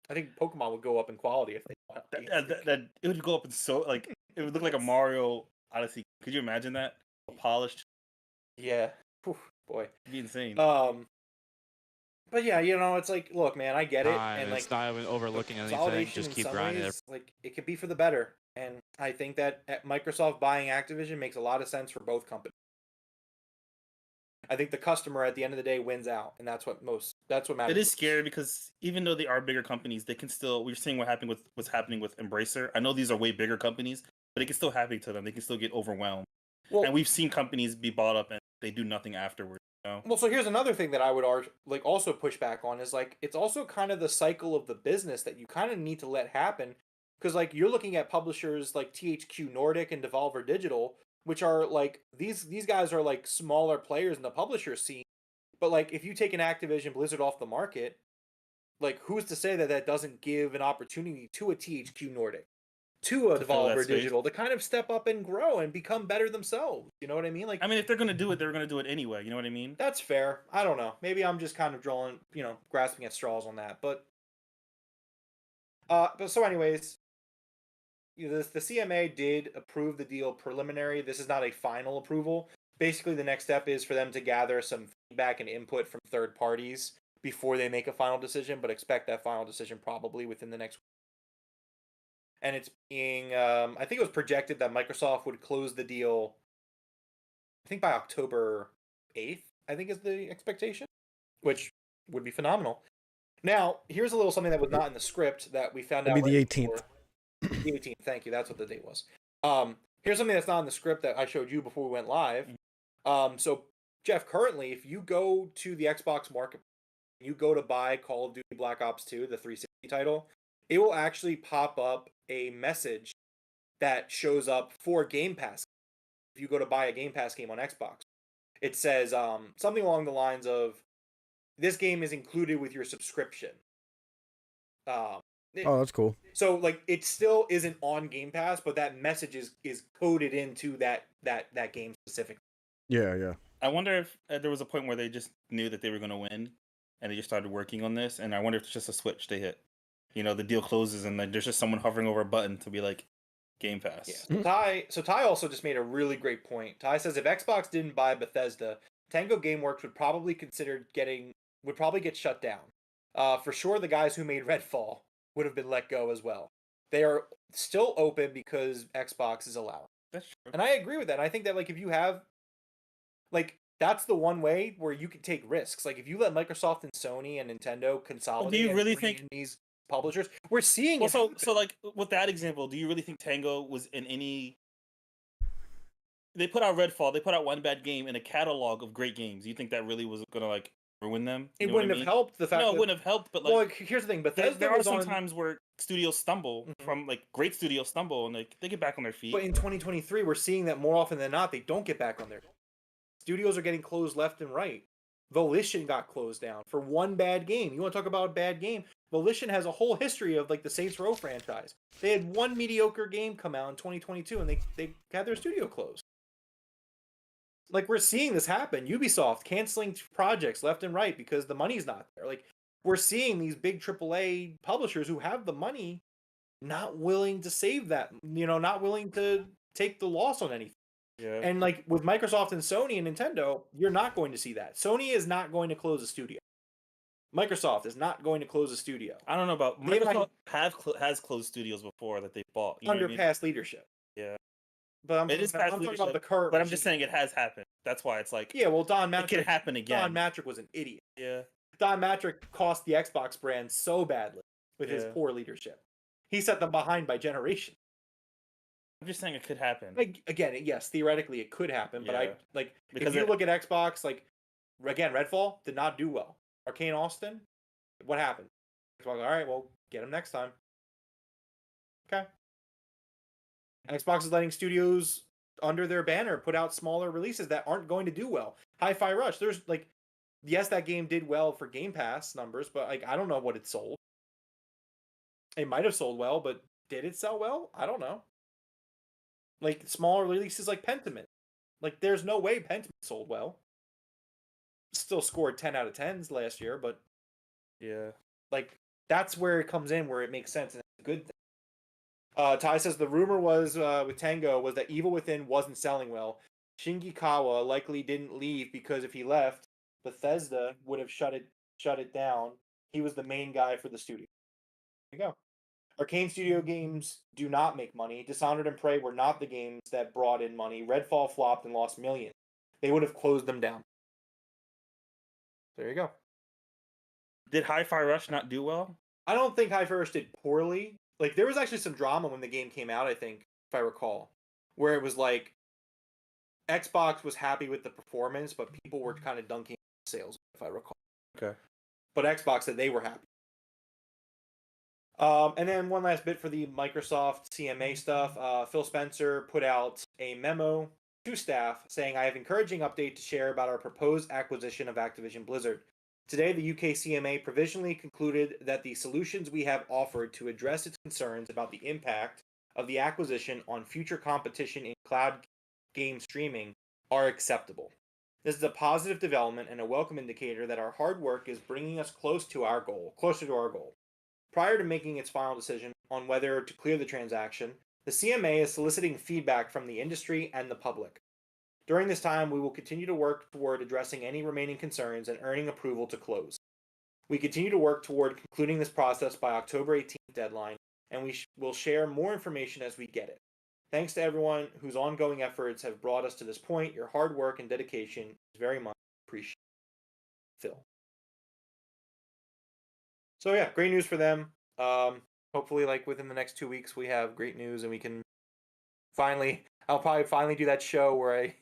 I think Pokemon would go up in quality if they bought out Game Freak. That it would go up in so like it would look like a Mario Odyssey. Could you imagine that? Polished. Yeah. Whew, boy. It'd be insane. But yeah, you know, it's like, look, man, I get it, and like, it's not even overlooking anything. Consolidation Just in keep some grinding ways, like, it could be for the better, and I think that Microsoft buying Activision makes a lot of sense for both companies. I think the customer at the end of the day wins out, and that's what matters. It is scary because even though they are bigger companies, they can still. We're seeing what's happening with Embracer. I know these are way bigger companies, but it can still happen to them. They can still get overwhelmed. Well, and we've seen companies be bought up and they do nothing afterwards. You know? Well, so here's another thing that I would also push back on is like it's also kind of the cycle of the business that you kind of need to let happen, because like you're looking at publishers like THQ Nordic and Devolver Digital, which are like these guys are like smaller players in the publisher scene, but like if you take an Activision Blizzard off the market, like who's to say that that doesn't give an opportunity to a THQ Nordic, to a Devolver Digital to kind of step up and grow and become better themselves. You know what I mean? Like, I mean, if they're gonna do it, they're gonna do it anyway. You know what I mean? That's fair. I don't know. Maybe I'm just kind of grasping at straws on that. But so anyways, the CMA did approve the deal preliminary. This is not a final approval. Basically, the next step is for them to gather some feedback and input from third parties before they make a final decision. But expect that final decision probably within the next week. And it's being, I think it was projected that Microsoft would close the deal, I think by October 8th, I think is the expectation, which would be phenomenal. Now, here's a little something that was not in the script that we found out. It'll be the 18th. The 18th, thank you. That's what the date was. Here's something that's not in the script that I showed you before we went live. So, Jeff, currently, if you go to the Xbox market, you go to buy Call of Duty Black Ops 2, the 360 title, it will actually pop up a message that shows up for Game Pass. If you go to buy a Game Pass game on Xbox, it says something along the lines of, this game is included with your subscription. Oh, that's cool. So like it still isn't on Game Pass, but that message is coded into that game specifically. Yeah. I wonder if there was a point where they just knew that they were going to win and they just started working on this, and I wonder if it's just a switch they hit. You know, the deal closes and then there's just someone hovering over a button to be like, Game Pass. Yeah. So Ty also just made a really great point. Ty says if Xbox didn't buy Bethesda, Tango Gameworks would probably get shut down. For sure, the guys who made Redfall would have been let go as well. They are still open because Xbox is allowing. That's true. And I agree with that. I think that like if you have, like, that's the one way where you can take risks. Like if you let Microsoft and Sony and Nintendo consolidate, do you really think these publishers, we're seeing it. So like with that example, do you really think Tango was in any? They put out Redfall. They put out one bad game in a catalog of great games. Do you think that really was gonna like ruin them? It wouldn't have helped the fact. No, it wouldn't have helped. But like, well, here's the thing. Bethesda there are some times where studios stumble from like great studios stumble and like they get back on their feet. But in 2023, we're seeing that more often than not, they don't get back on their feet. Studios are getting closed left and right. Volition got closed down for one bad game. You want to talk about a bad game? Volition has a whole history of like the Saints Row franchise. They had one mediocre game come out in 2022, and they had their studio closed. Like, we're seeing this happen. Ubisoft canceling projects left and right because the money's not there. Like, we're seeing these big AAA publishers who have the money not willing to save that, not willing to take the loss on anything. Yeah. And like with Microsoft and Sony and Nintendo, you're not going to see that. Sony is not going to close a studio. Microsoft is not going to close a studio. I don't know about Microsoft has closed studios before that they bought under past leadership. Yeah. But I'm talking about the current. But I'm just saying it has happened. That's why it's like, yeah, well, Don Matrick, it could happen again. Don Matrick was an idiot. Yeah. Don Matrick cost the Xbox brand so badly with his poor leadership. He set them behind by generation. I'm just saying it could happen. Like, again, yes, theoretically it could happen, but because if you look at Xbox, like, again, Redfall did not do well. Arcane Austin, what happened? Xbox, all right, well, get him next time. Okay. Xbox is letting studios under their banner put out smaller releases that aren't going to do well. Hi-Fi Rush, there's like, yes, that game did well for Game Pass numbers, but like, I don't know what it sold. It might have sold well, but did it sell well? I don't know. Like, smaller releases like Pentiment. Like, there's no way Pentiment sold well. Still scored 10 out of 10s last year, but yeah, like, that's where it comes in, where it makes sense and it's a good thing. Ty says the rumor was with Tango was that Evil Within wasn't selling well. Shinji Kawa likely didn't leave because if he left, Bethesda would have shut it down. He was the main guy for the studio. There you go. Arcane Studio games do not make money. Dishonored and Prey were not the games that brought in money. Redfall flopped and lost millions. They would have closed them down. There you go. Did Hi-Fi Rush not do well? I don't think Hi-Fi Rush did poorly. Like, there was actually some drama when the game came out, I think, if I recall, where it was like Xbox was happy with the performance, but people were kind of dunking sales, if I recall. Okay. But Xbox said they were happy. And then one last bit for the Microsoft CMA stuff. Phil Spencer put out a memo to staff saying, I have encouraging update to share about our proposed acquisition of Activision Blizzard. Today, the UK CMA provisionally concluded that the solutions we have offered to address its concerns about the impact of the acquisition on future competition in cloud game streaming are acceptable. This is a positive development and a welcome indicator that our hard work is bringing us closer to our goal. Prior to making its final decision on whether to clear the transaction, the CMA is soliciting feedback from the industry and the public. During this time, we will continue to work toward addressing any remaining concerns and earning approval to close. We continue to work toward concluding this process by October 18th deadline, and we will share more information as we get it. Thanks to everyone whose ongoing efforts have brought us to this point. Your hard work and dedication is very much appreciated. Phil. So yeah, great news for them. Hopefully, like within the next 2 weeks, we have great news and we can I'll probably finally do that show where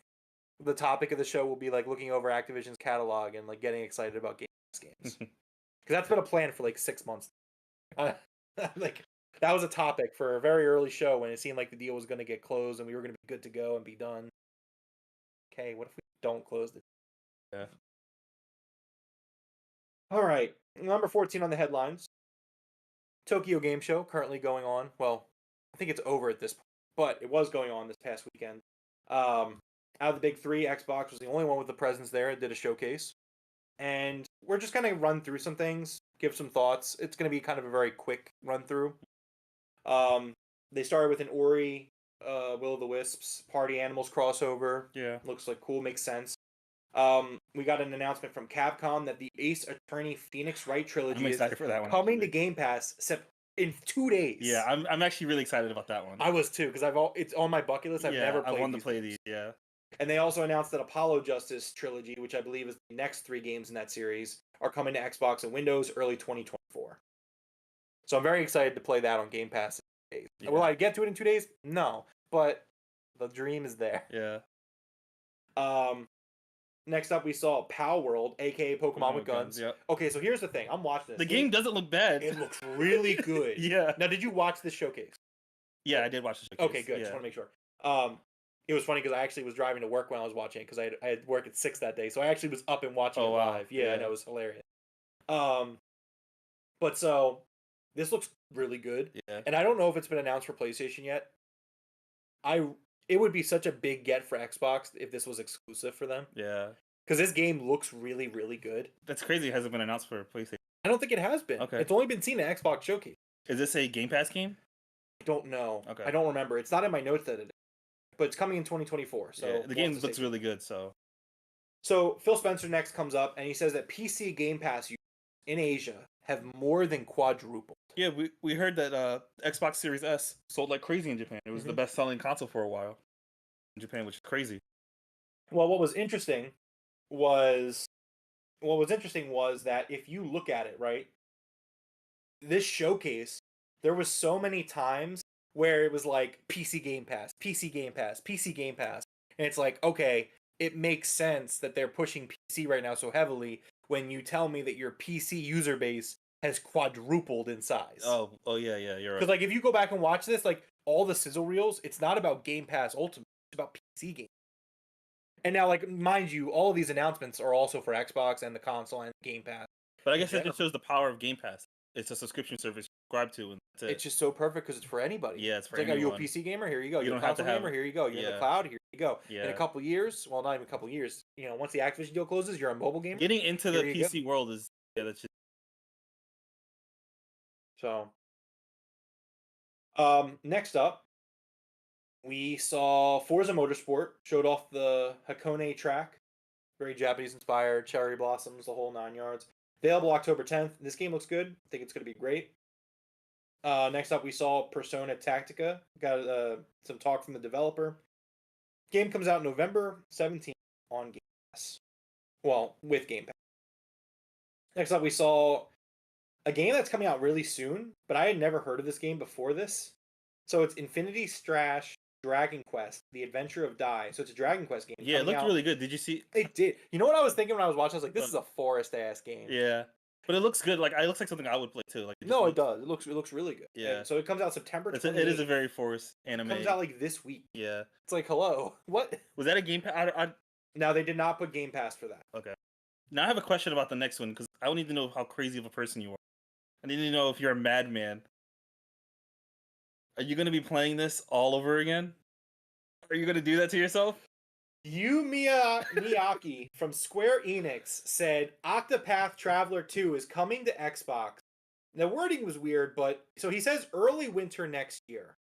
the topic of the show will be like looking over Activision's catalog and like getting excited about games. Because that's been a plan for like 6 months. Like, that was a topic for a very early show when it seemed like the deal was going to get closed and we were going to be good to go and be done. Okay, what if we don't close the deal? Yeah. All right, number 14 on the headlines. Tokyo Game Show currently going on. Well, I think it's over at this point, but it was going on this past weekend. Out of the big three, Xbox was the only one with the presence there. It did a showcase. And we're just going to run through some things, give some thoughts. It's going to be kind of a very quick run through. They started with an Ori, Will of the Wisps, Party Animals crossover. Yeah. Looks like cool, makes sense. We got an announcement from Capcom that the Ace Attorney Phoenix Wright trilogy is for that one, coming to Game Pass in 2 days. Yeah, I'm actually really excited about that one. I was too, because it's on my bucket list. I've never played. I want to play these. Yeah. And they also announced that Apollo Justice trilogy, which I believe is the next 3 games in that series, are coming to Xbox and Windows early 2024. So I'm very excited to play that on Game Pass in 2 days. Yeah. Will I get to it in 2 days? No, but the dream is there. Yeah. Next up, we saw Pal World, aka Pokemon with Guns. Yep. Okay, so here's the thing. I'm watching this. The game doesn't look bad. It looks really good. Yeah. Now, did you watch this showcase? Yeah, I did watch the showcase. Okay, good. Just want to make sure. It was funny because I actually was driving to work when I was watching it because I had work at 6 that day. So I actually was up and watching it live. Yeah, I know, it was hilarious. But so this looks really good. Yeah. And I don't know if it's been announced for PlayStation yet. It would be such a big get for Xbox if this was exclusive for them. Yeah. Because this game looks really, really good. That's crazy. It hasn't been announced for PlayStation. I don't think it has been. Okay. It's only been seen at Xbox Showcase. Is this a Game Pass game? I don't know. Okay. I don't remember. It's not in my notes that it is. But it's coming in 2024. So yeah, the we'll game have to looks see. really good. So So Phil Spencer next comes up and he says that PC Game Pass users in Asia have more than quadrupled. yeah, we heard that Xbox Series S sold like crazy in Japan. It was the best selling console for a while in Japan, which is crazy. Well, what was interesting was that if you look at it, right, this showcase, there was so many times where it was like PC Game Pass, PC Game Pass, PC Game Pass. And it's like, okay, it makes sense that they're pushing PC right now so heavily when you tell me that your PC user base has quadrupled in size. Oh yeah, you're right. Because like if you go back and watch this, like all the sizzle reels, it's not about Game Pass Ultimate, it's about PC games. And now, like, mind you, all of these announcements are also for Xbox and the console and Game Pass. But I guess it just shows the power of Game Pass. It's a subscription service you subscribe to, and that's it. It's just so perfect because it's for anybody. Yeah, it's for like, anyone. are you a PC gamer? Here you go. You You're a don't have to console have gamer? it. Here you go. You're in the Yeah. cloud? Here you go. Yeah. In a couple years, well, not even a couple years, you know, once the Activision deal closes, you're a mobile gamer. Getting into the Here you PC world is that's just So, next up, we saw Forza Motorsport showed off the Hakone track, very Japanese inspired, cherry blossoms, the whole 9 yards. Available October 10th. This game looks good. I think it's going to be great. Next up, we saw Persona Tactica. Got some talk from the developer. Game comes out November 17th on Game Pass. Well, with Game Pass. Next up, we saw a game that's coming out really soon, but I had never heard of this game before this. So it's Infinity Strash Dragon Quest: The Adventure of Dai. So it's a Dragon Quest game. yeah, it looked really good. Did you see? It did. You know what I was thinking when I was watching? I was like, this is a forest ass game. Yeah, but it looks good. Like it looks like something I would play too. Like No, it does. It looks really good. Yeah. And so it comes out September 28th. It is a very forest anime. It comes out like this week. Yeah. It's like, hello, what? Was that a Game Pass? Now they did not put Game Pass for that. Okay. Now I have a question about the next one because I don't need to know how crazy of a person you are. I need to know if you're a madman. Are you going to be playing this all over again? Are you going to do that to yourself? Yu Miyake from Square Enix said Octopath Traveler 2 is coming to Xbox. The wording was weird, but so he says early winter next year.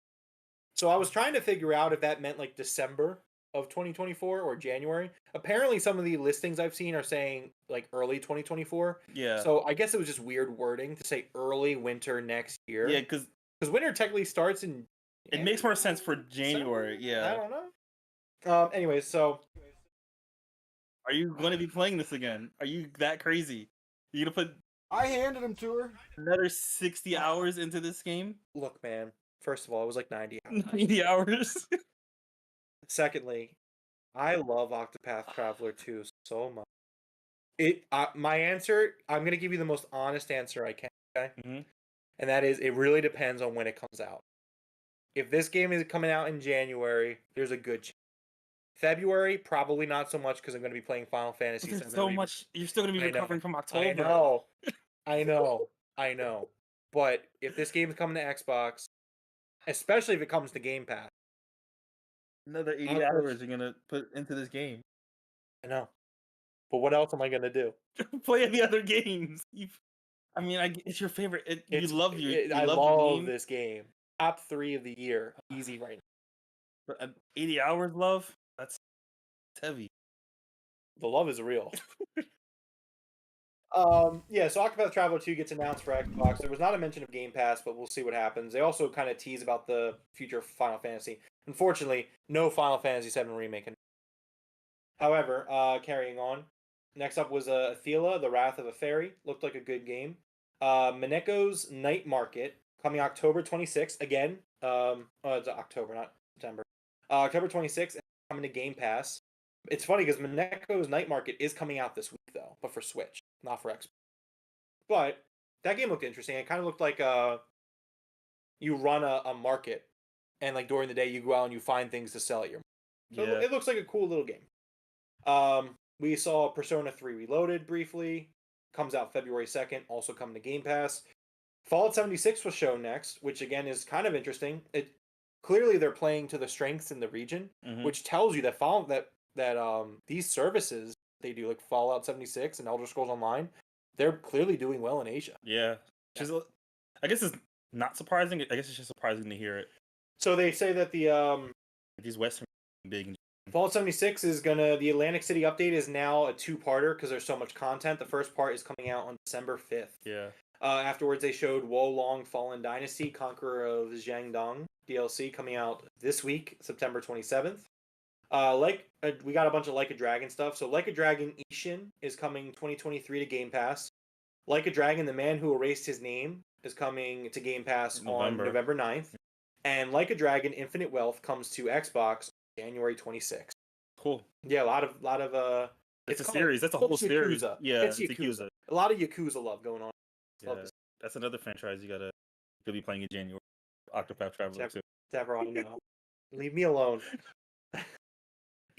So I was trying to figure out if that meant like December of 2024 or January. Apparently some of the listings I've seen are saying like early 2024. Yeah. So I guess it was just weird wording to say early winter next year. Yeah, because winter technically starts in it makes more sense for January. Yeah. I don't know. Anyways, so are you going to be playing this again? Are you that crazy? You gonna put I handed him to her. another 60 hours into this game? look, man. First of all, it was like 90 hours. 90 hours? Secondly, I love Octopath Traveler 2 so much. My answer, I'm going to give you the most honest answer I can, okay? Mm-hmm. And that is, it really depends on when it comes out. If this game is coming out in January, there's a good chance. February, probably not so much because I'm going to be playing Final Fantasy VII. So much. You're still going to be recovering from October. I know. But if this game is coming to Xbox, especially if it comes to Game Pass, Another 80 hours you're going to put into this game. I know. But what else am I going to do? Play the other games. It's your favorite. I love this game. Top 3 of the year. Easy right now. But 80 hours, love? That's heavy. The love is real. Yeah, so Octopath Traveler 2 gets announced for Xbox. There was not a mention of Game Pass, but we'll see what happens. They also kind of tease about the future of Final Fantasy. Unfortunately, no Final Fantasy VII Remake. However, carrying on. Next up was Athela, The Wrath of a Fairy. Looked like a good game. Mineko's Night Market, coming October 26th. Again, it's October, not September. October 26th, coming to Game Pass. It's funny because Mineko's Night Market is coming out this week, though, but for Switch, not for Xbox. But that game looked interesting. It kind of looked like you run a market, and like during the day you go out and you find things to sell at your market. So it looks like a cool little game. We saw Persona 3 Reloaded briefly. Comes out February 2nd, also coming to Game Pass. Fallout 76 was shown next, which again is kind of interesting. It clearly they're playing to the strengths in the region, which tells you that these services they do, like Fallout 76 and Elder Scrolls Online, they're clearly doing well in Asia. Yeah. Which is, I guess it's not surprising. I guess it's just surprising to hear it. So they say that These Western big. Fallout 76 is the Atlantic City update is now a 2-parter because there's so much content. The first part is coming out on December 5th. Yeah. Afterwards, they showed Wolong Fallen Dynasty, Conqueror of Jiangdong DLC coming out this week, September 27th. We got a bunch of Like a Dragon stuff. So Like a Dragon Ishin is coming 2023 to Game Pass. Like a Dragon, The Man Who Erased His Name is coming to Game Pass on November 9th. And Like a Dragon Infinite Wealth comes to Xbox January 26th. Cool. Yeah, a lot of it's a series. That's a whole series. Yakuza. Yeah, it's Yakuza. A lot of Yakuza love going on. Yeah, that's another franchise you'll be playing in January. Octopath Traveler too. Devroro, no. Leave me alone.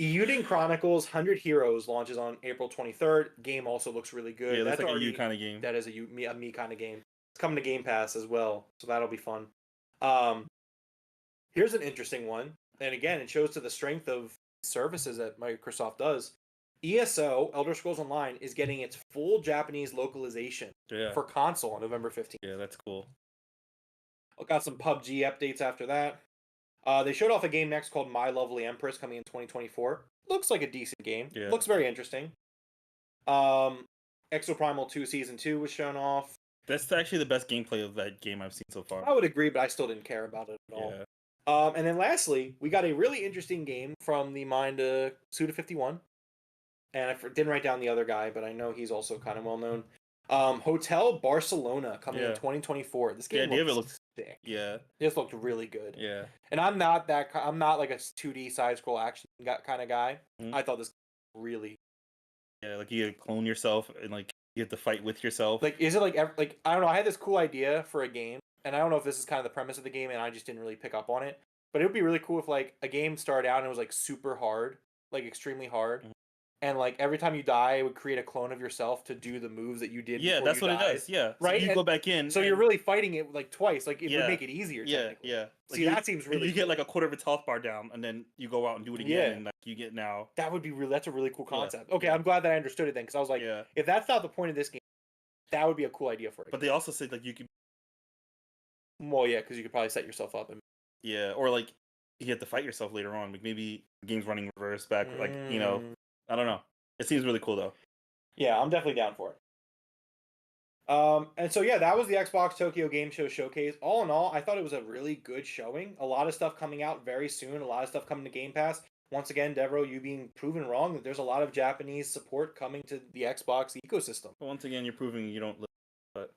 Euden Chronicles 100 Heroes launches on April 23rd. Game also looks really good. Yeah, that's like a you kind of game. That is a me kind of game. It's coming to Game Pass as well, so that'll be fun. Here's an interesting one, and again, it shows to the strength of services that Microsoft does. ESO, Elder Scrolls Online, is getting its full Japanese localization for console on November 15th. Yeah, that's cool. I got some PUBG updates after that. They showed off a game next called My Lovely Empress coming in 2024. Looks like a decent game. Yeah. Looks very interesting. Exoprimal 2 Season 2 was shown off. That's actually the best gameplay of that game I've seen so far. I would agree, but I still didn't care about it at all. Yeah. And then lastly, we got a really interesting game from the mind of Suda51. And I didn't write down the other guy, but I know he's also kind of well known. Hotel Barcelona coming in 2024. This game looks sick. Yeah. This looked really good. Yeah. And I'm not like a 2D side scroll action kind of guy. I thought this really. Yeah, like you clone yourself and like you have to fight with yourself. Like, is it like I don't know? I had this cool idea for a game, and I don't know if this is kind of the premise of the game, and I just didn't really pick up on it. But it would be really cool if like a game started out and it was like super hard, like extremely hard. And like every time you die, it would create a clone of yourself to do the moves that you did. Yeah, that's what it does. Yeah, right. So you go back in, so you're really fighting it like twice. Like it would make it easier. Yeah, yeah. See, that seems really. You get like a quarter of its health bar down, and then you go out and do it again, and like you get now. That would be really. That's a really cool concept. Okay, I'm glad that I understood it then, because I was like, if that's not the point of this game, that would be a cool idea for it. But they also said like you could. Well, yeah, because you could probably set yourself up and. Yeah, or like you have to fight yourself later on. Like maybe the game's running reverse back. Like I don't know. It seems really cool though. Yeah, I'm definitely down for it. And so that was the Xbox Tokyo Game Show showcase. All in all, I thought it was a really good showing. A lot of stuff coming out very soon. A lot of stuff coming to Game Pass. Once again, Devroro, you being proven wrong that there's a lot of Japanese support coming to the Xbox ecosystem. But once again, you're proving you don't live. But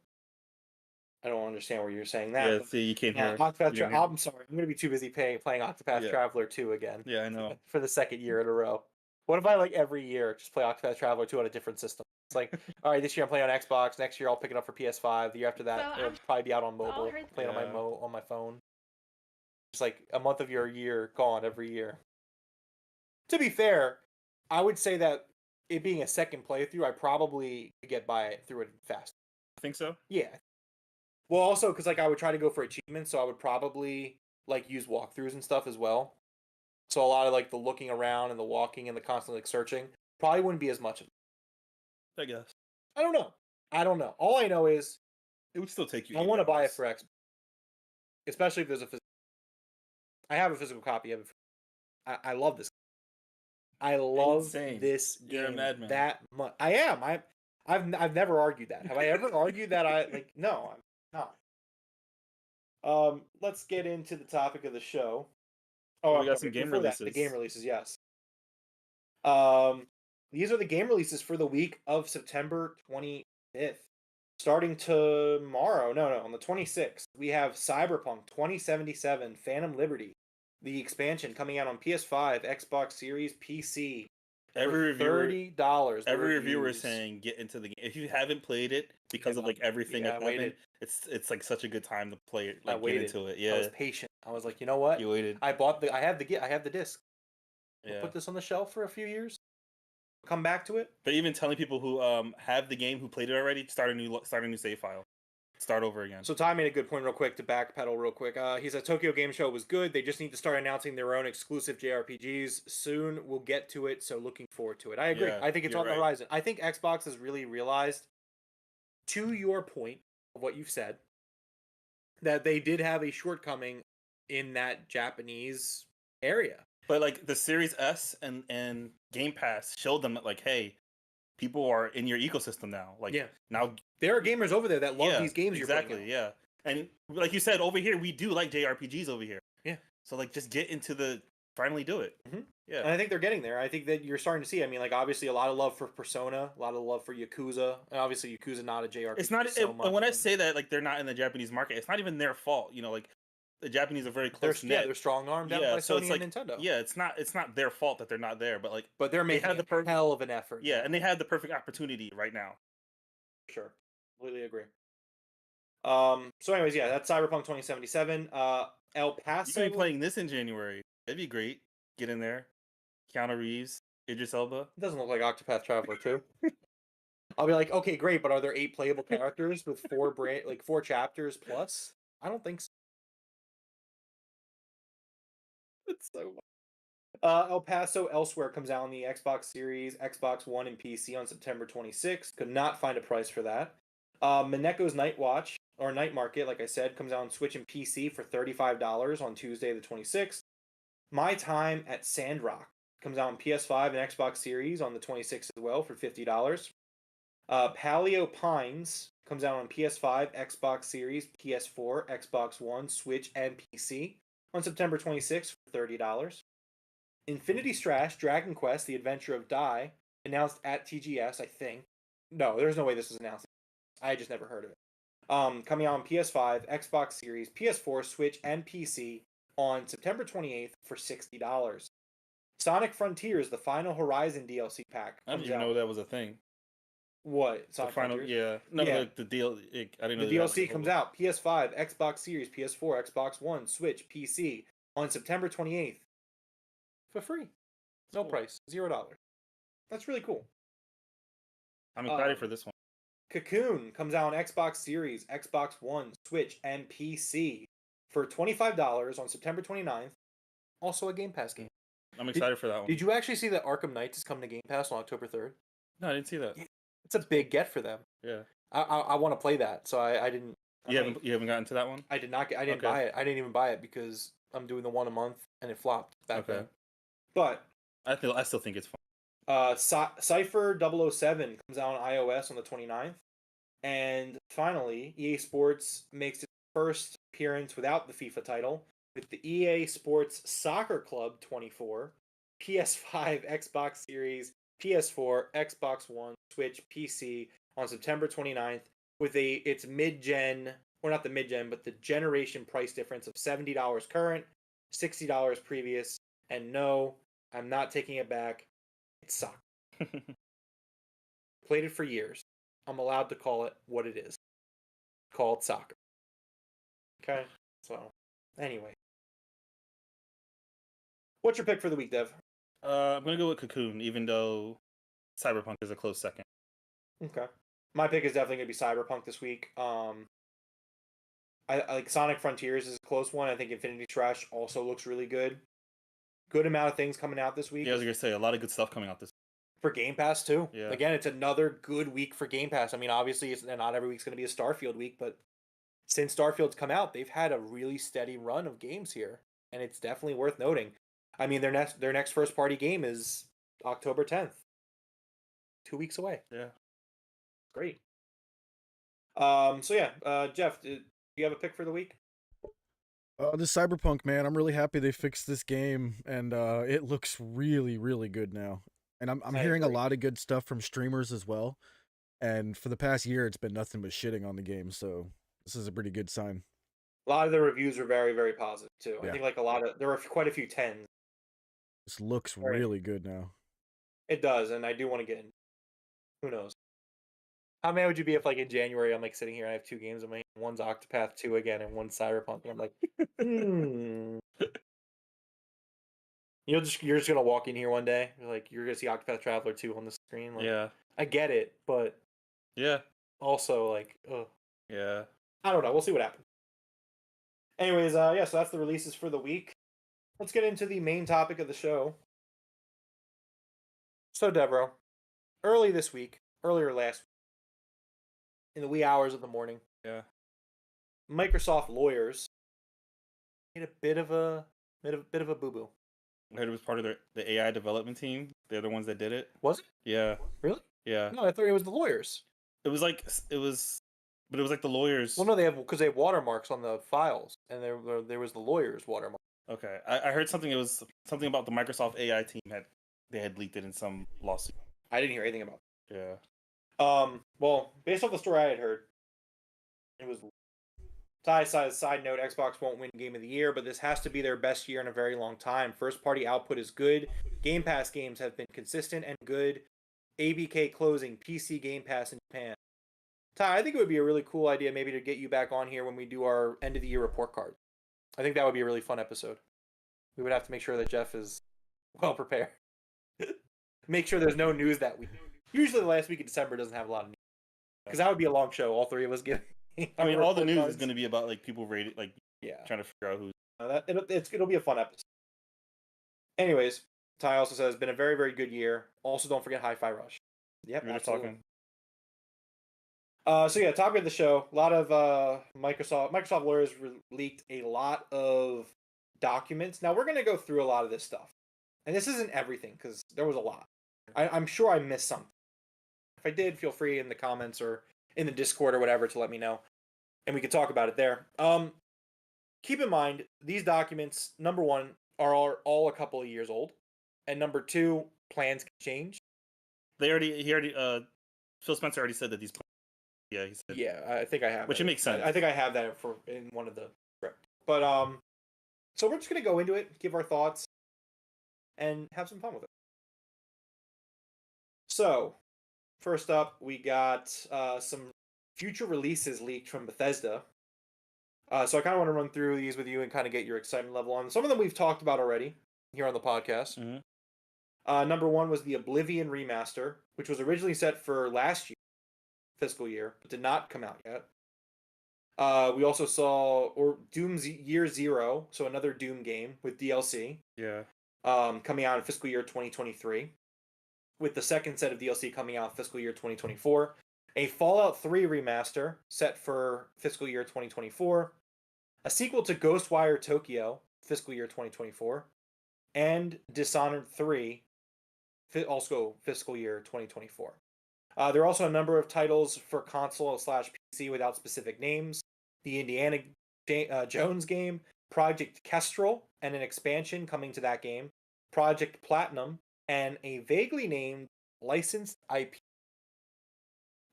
I don't understand where you're saying that. Yeah, see, you can't hear. I'm sorry. I'm going to be too busy playing Octopath Traveler 2 again. Yeah, I know. For the second year in a row. What if I like every year just play Octopath Traveler 2 on a different system? It's like, all right, this year I'm playing on Xbox. Next year I'll pick it up for PS5. The year after that it'll probably be out on mobile. Playing on my phone. Just like a month of your year gone every year. To be fair, I would say that it being a second playthrough, I probably could get by it through it fast. I think so. Yeah. Well, also because like I would try to go for achievements, so I would probably like use walkthroughs and stuff as well. So a lot of like the looking around and the walking and the constant like searching probably wouldn't be as much of it. I guess. I don't know. All I know is it would still take you. I want to buy it for Xbox, especially if there's a physical. I have a physical copy of it. I love this. I love this game. You're a madman. That much. I am. I've never argued that. Have I ever argued that? No, I'm not. Let's get into the topic of the show. Oh, we got some game releases. The game releases, yes. These are the game releases for the week of September 25th. Starting tomorrow, on the 26th, we have Cyberpunk 2077 Phantom Liberty, the expansion coming out on PS5, Xbox Series, PC. Every reviewer, $30. Every reviewer is saying get into the game. If you haven't played it because of like everything that happened, it's like such a good time to play it. Like get into it. Yeah, I was patient. I was like, you know what? You waited. I have the disc. I'll put this on the shelf for a few years. Come back to it. But even telling people who have the game, who played it already, start a new save file. start over again. So Ty made a good point real quick to backpedal real quick. He said Tokyo Game Show was good. They just need to start announcing their own exclusive JRPGs. Soon we'll get to it, so looking forward to it. I agree. Yeah, I think it's you're on the right. horizon. I think Xbox has really realized, to your point of what you've said, that they did have a shortcoming in that Japanese area. But like the Series S and Game Pass showed them that, like, hey, people are in your ecosystem now. Like, now there are gamers over there that love these games. Exactly. You're putting out. Yeah. And like you said, over here we do like JRPGs over here. Yeah. So like, just get into the finally do it. Mm-hmm. Yeah. And I think they're getting there. I think that you're starting to see. I mean, like, obviously, a lot of love for Persona, a lot of love for Yakuza, and obviously Yakuza not a JRPG. It's not. And when I say that, like, they're not in the Japanese market, it's not even their fault. You know, like, the Japanese are very close knit. Yeah, they're strong armed down by so Sony it's like, and Nintendo. Yeah, it's not their fault that they're not there, but like, they're making a hell of an effort. Yeah, and they have the perfect opportunity right now. Sure, completely agree. So, anyways, yeah, that's Cyberpunk 2077. El Paso. You could be playing this in January. That'd be great. Get in there. Keanu Reeves, Idris Elba. It doesn't look like Octopath Traveler 2. I'll be like, okay, great, but are there 8 playable characters with 4 chapters plus? I don't think so. It's so much. El Paso Elsewhere comes out on the Xbox Series, Xbox One, and PC on September 26th. Could not find a price for that. Mineko's Night Watch, or Night Market, like I said, comes out on Switch and PC for $35 on Tuesday the 26th. My Time at Sandrock comes out on PS5 and Xbox Series on the 26th as well for $50. Paleo Pines comes out on PS5, Xbox Series, PS4, Xbox One, Switch, and PC on September 26th for $30. Infinity Strash Dragon Quest: The Adventure of Dai, announced at TGS, I think. No, there's no way this was announced. I just never heard of it. Coming out on PS5, Xbox Series, PS4, Switch, and PC on September 28th for $60. Sonic Frontiers, the Final Horizon DLC pack. I didn't even know that was a thing. What? Sonic Frontiers? Yeah. No, yeah. The deal. I didn't know the DLC comes out PS5, Xbox Series, PS4, Xbox One, Switch, PC on September 28th for free. No price. $0. That's really cool. I'm excited for this one. Cocoon comes out on Xbox Series, Xbox One, Switch, and PC for $25 on September 29th. Also a Game Pass game. I'm excited for that one. Did you actually see that Arkham Knight is coming to Game Pass on October 3rd? No, I didn't see that. It's a big get for them. Yeah. I want to play that, so I didn't. You haven't gotten to that one? I did not. I didn't buy it. I didn't even buy it because I'm doing the one a month and it flopped back then. But I still think it's fun. Cypher 007 comes out on iOS on the 29th. And finally, EA Sports makes its first appearance without the FIFA title with the EA Sports Soccer Club 24, PS5, Xbox Series, PS4, Xbox One, Switch, PC on September 29th with its mid-gen, or not the mid-gen, but the generation price difference of $70 current, $60 previous, and no, I'm not taking it back. It's soccer. Played it for years. I'm allowed to call it what it is. Called soccer. Okay? So, anyway. What's your pick for the week, Dev? I'm going to go with Cocoon, even though Cyberpunk is a close second. Okay. My pick is definitely going to be Cyberpunk this week. I like Sonic Frontiers is a close one. I think Infinity Strash also looks really good. Good amount of things coming out this week. Yeah, I was going to say, a lot of good stuff coming out this week. For Game Pass, too. Yeah. Again, it's another good week for Game Pass. I mean, obviously, not every week's going to be a Starfield week, but since Starfield's come out, they've had a really steady run of games here, and it's definitely worth noting. I mean, their next first-party game is October 10th. 2 weeks away. Yeah. Great. Jeff, do you have a pick for the week? The Cyberpunk, man, I'm really happy they fixed this game, and it looks really, really good now. And I'm hearing a lot of good stuff from streamers as well. And for the past year, it's been nothing but shitting on the game, so this is a pretty good sign. A lot of the reviews are very, very positive, too. Yeah. I think there are quite a few 10s. This looks really good now. It does, and I do want to get in. Who knows? How mad would you be if, like, in January, I'm, like, sitting here and I have 2 games in my hand. One's Octopath 2 again, and one's Cyberpunk. And I'm like, You're just gonna walk in here one day, you're gonna see Octopath Traveler 2 on the screen. Like, yeah. I get it, but yeah. Also, like, ugh. Yeah. I don't know. We'll see what happens. Anyways, yeah, so that's the releases for the week. Let's get into the main topic of the show. So, Devroro, earlier last week, in the wee hours of the morning, Yeah. Microsoft lawyers made a bit of a boo boo. I heard it was part of the AI development team. They're the ones that did it. Was it? Yeah. Really? Yeah. No, I thought it was the lawyers. But it was like the lawyers. Well, no, they have watermarks on the files, and there was the lawyers' watermark. Okay, I heard something. It was something about the Microsoft AI team had leaked it in some lawsuit. I didn't hear anything about Yeah. it. Well, based off the story I had heard, it was side note, Xbox won't win Game of the Year, but this has to be their best year in a very long time. First-party output is good. Game Pass games have been consistent and good. ABK closing, PC Game Pass in Japan. Ty, I think it would be a really cool idea maybe to get you back on here when we do our end-of-the-year report card. I think that would be a really fun episode. We would have to make sure that Jeff is well prepared. Make sure there's no news that week. Usually the last week of December doesn't have a lot of news. Because that would be a long show, all three of us giving. I mean, all the news is going to be about like people rated, like trying to figure out who's. It'll be a fun episode. Anyways, Ty also says it's been a very, very good year. Also, don't forget Hi-Fi Rush. Yep, We're absolutely. talking. So yeah, topic of the show. A lot of Microsoft lawyers leaked a lot of documents. Now we're gonna go through a lot of this stuff, and this isn't everything because there was a lot. I'm sure I missed something. If I did, feel free in the comments or in the Discord or whatever to let me know, and we could talk about it there. Keep in mind these documents. Number one, are all a couple of years old, and number two, plans can change. Phil Spencer already said that these plans. Yeah, he said. Yeah, I think I have. Which it makes sense. I think I have that in one of the script. But so we're just gonna go into it, give our thoughts, and have some fun with it. So, first up, we got some future releases leaked from Bethesda. So I kind of want to run through these with you and kind of get your excitement level on. Some of them we've talked about already here on the podcast. Mm-hmm. Number one was the Oblivion remaster, which was originally set for last year. Fiscal year, but did not come out yet. We also saw Doom Year Zero, so another Doom game with DLC. Yeah. Coming out in fiscal year 2023, with the second set of DLC coming out in fiscal year 2024. A Fallout 3 remaster set for fiscal year 2024. A sequel to Ghostwire Tokyo, fiscal year 2024, and Dishonored 3, also fiscal year 2024. There are also a number of titles for console/PC without specific names. The Indiana Jones game, Project Kestrel, and an expansion coming to that game, Project Platinum, and a vaguely named licensed IP.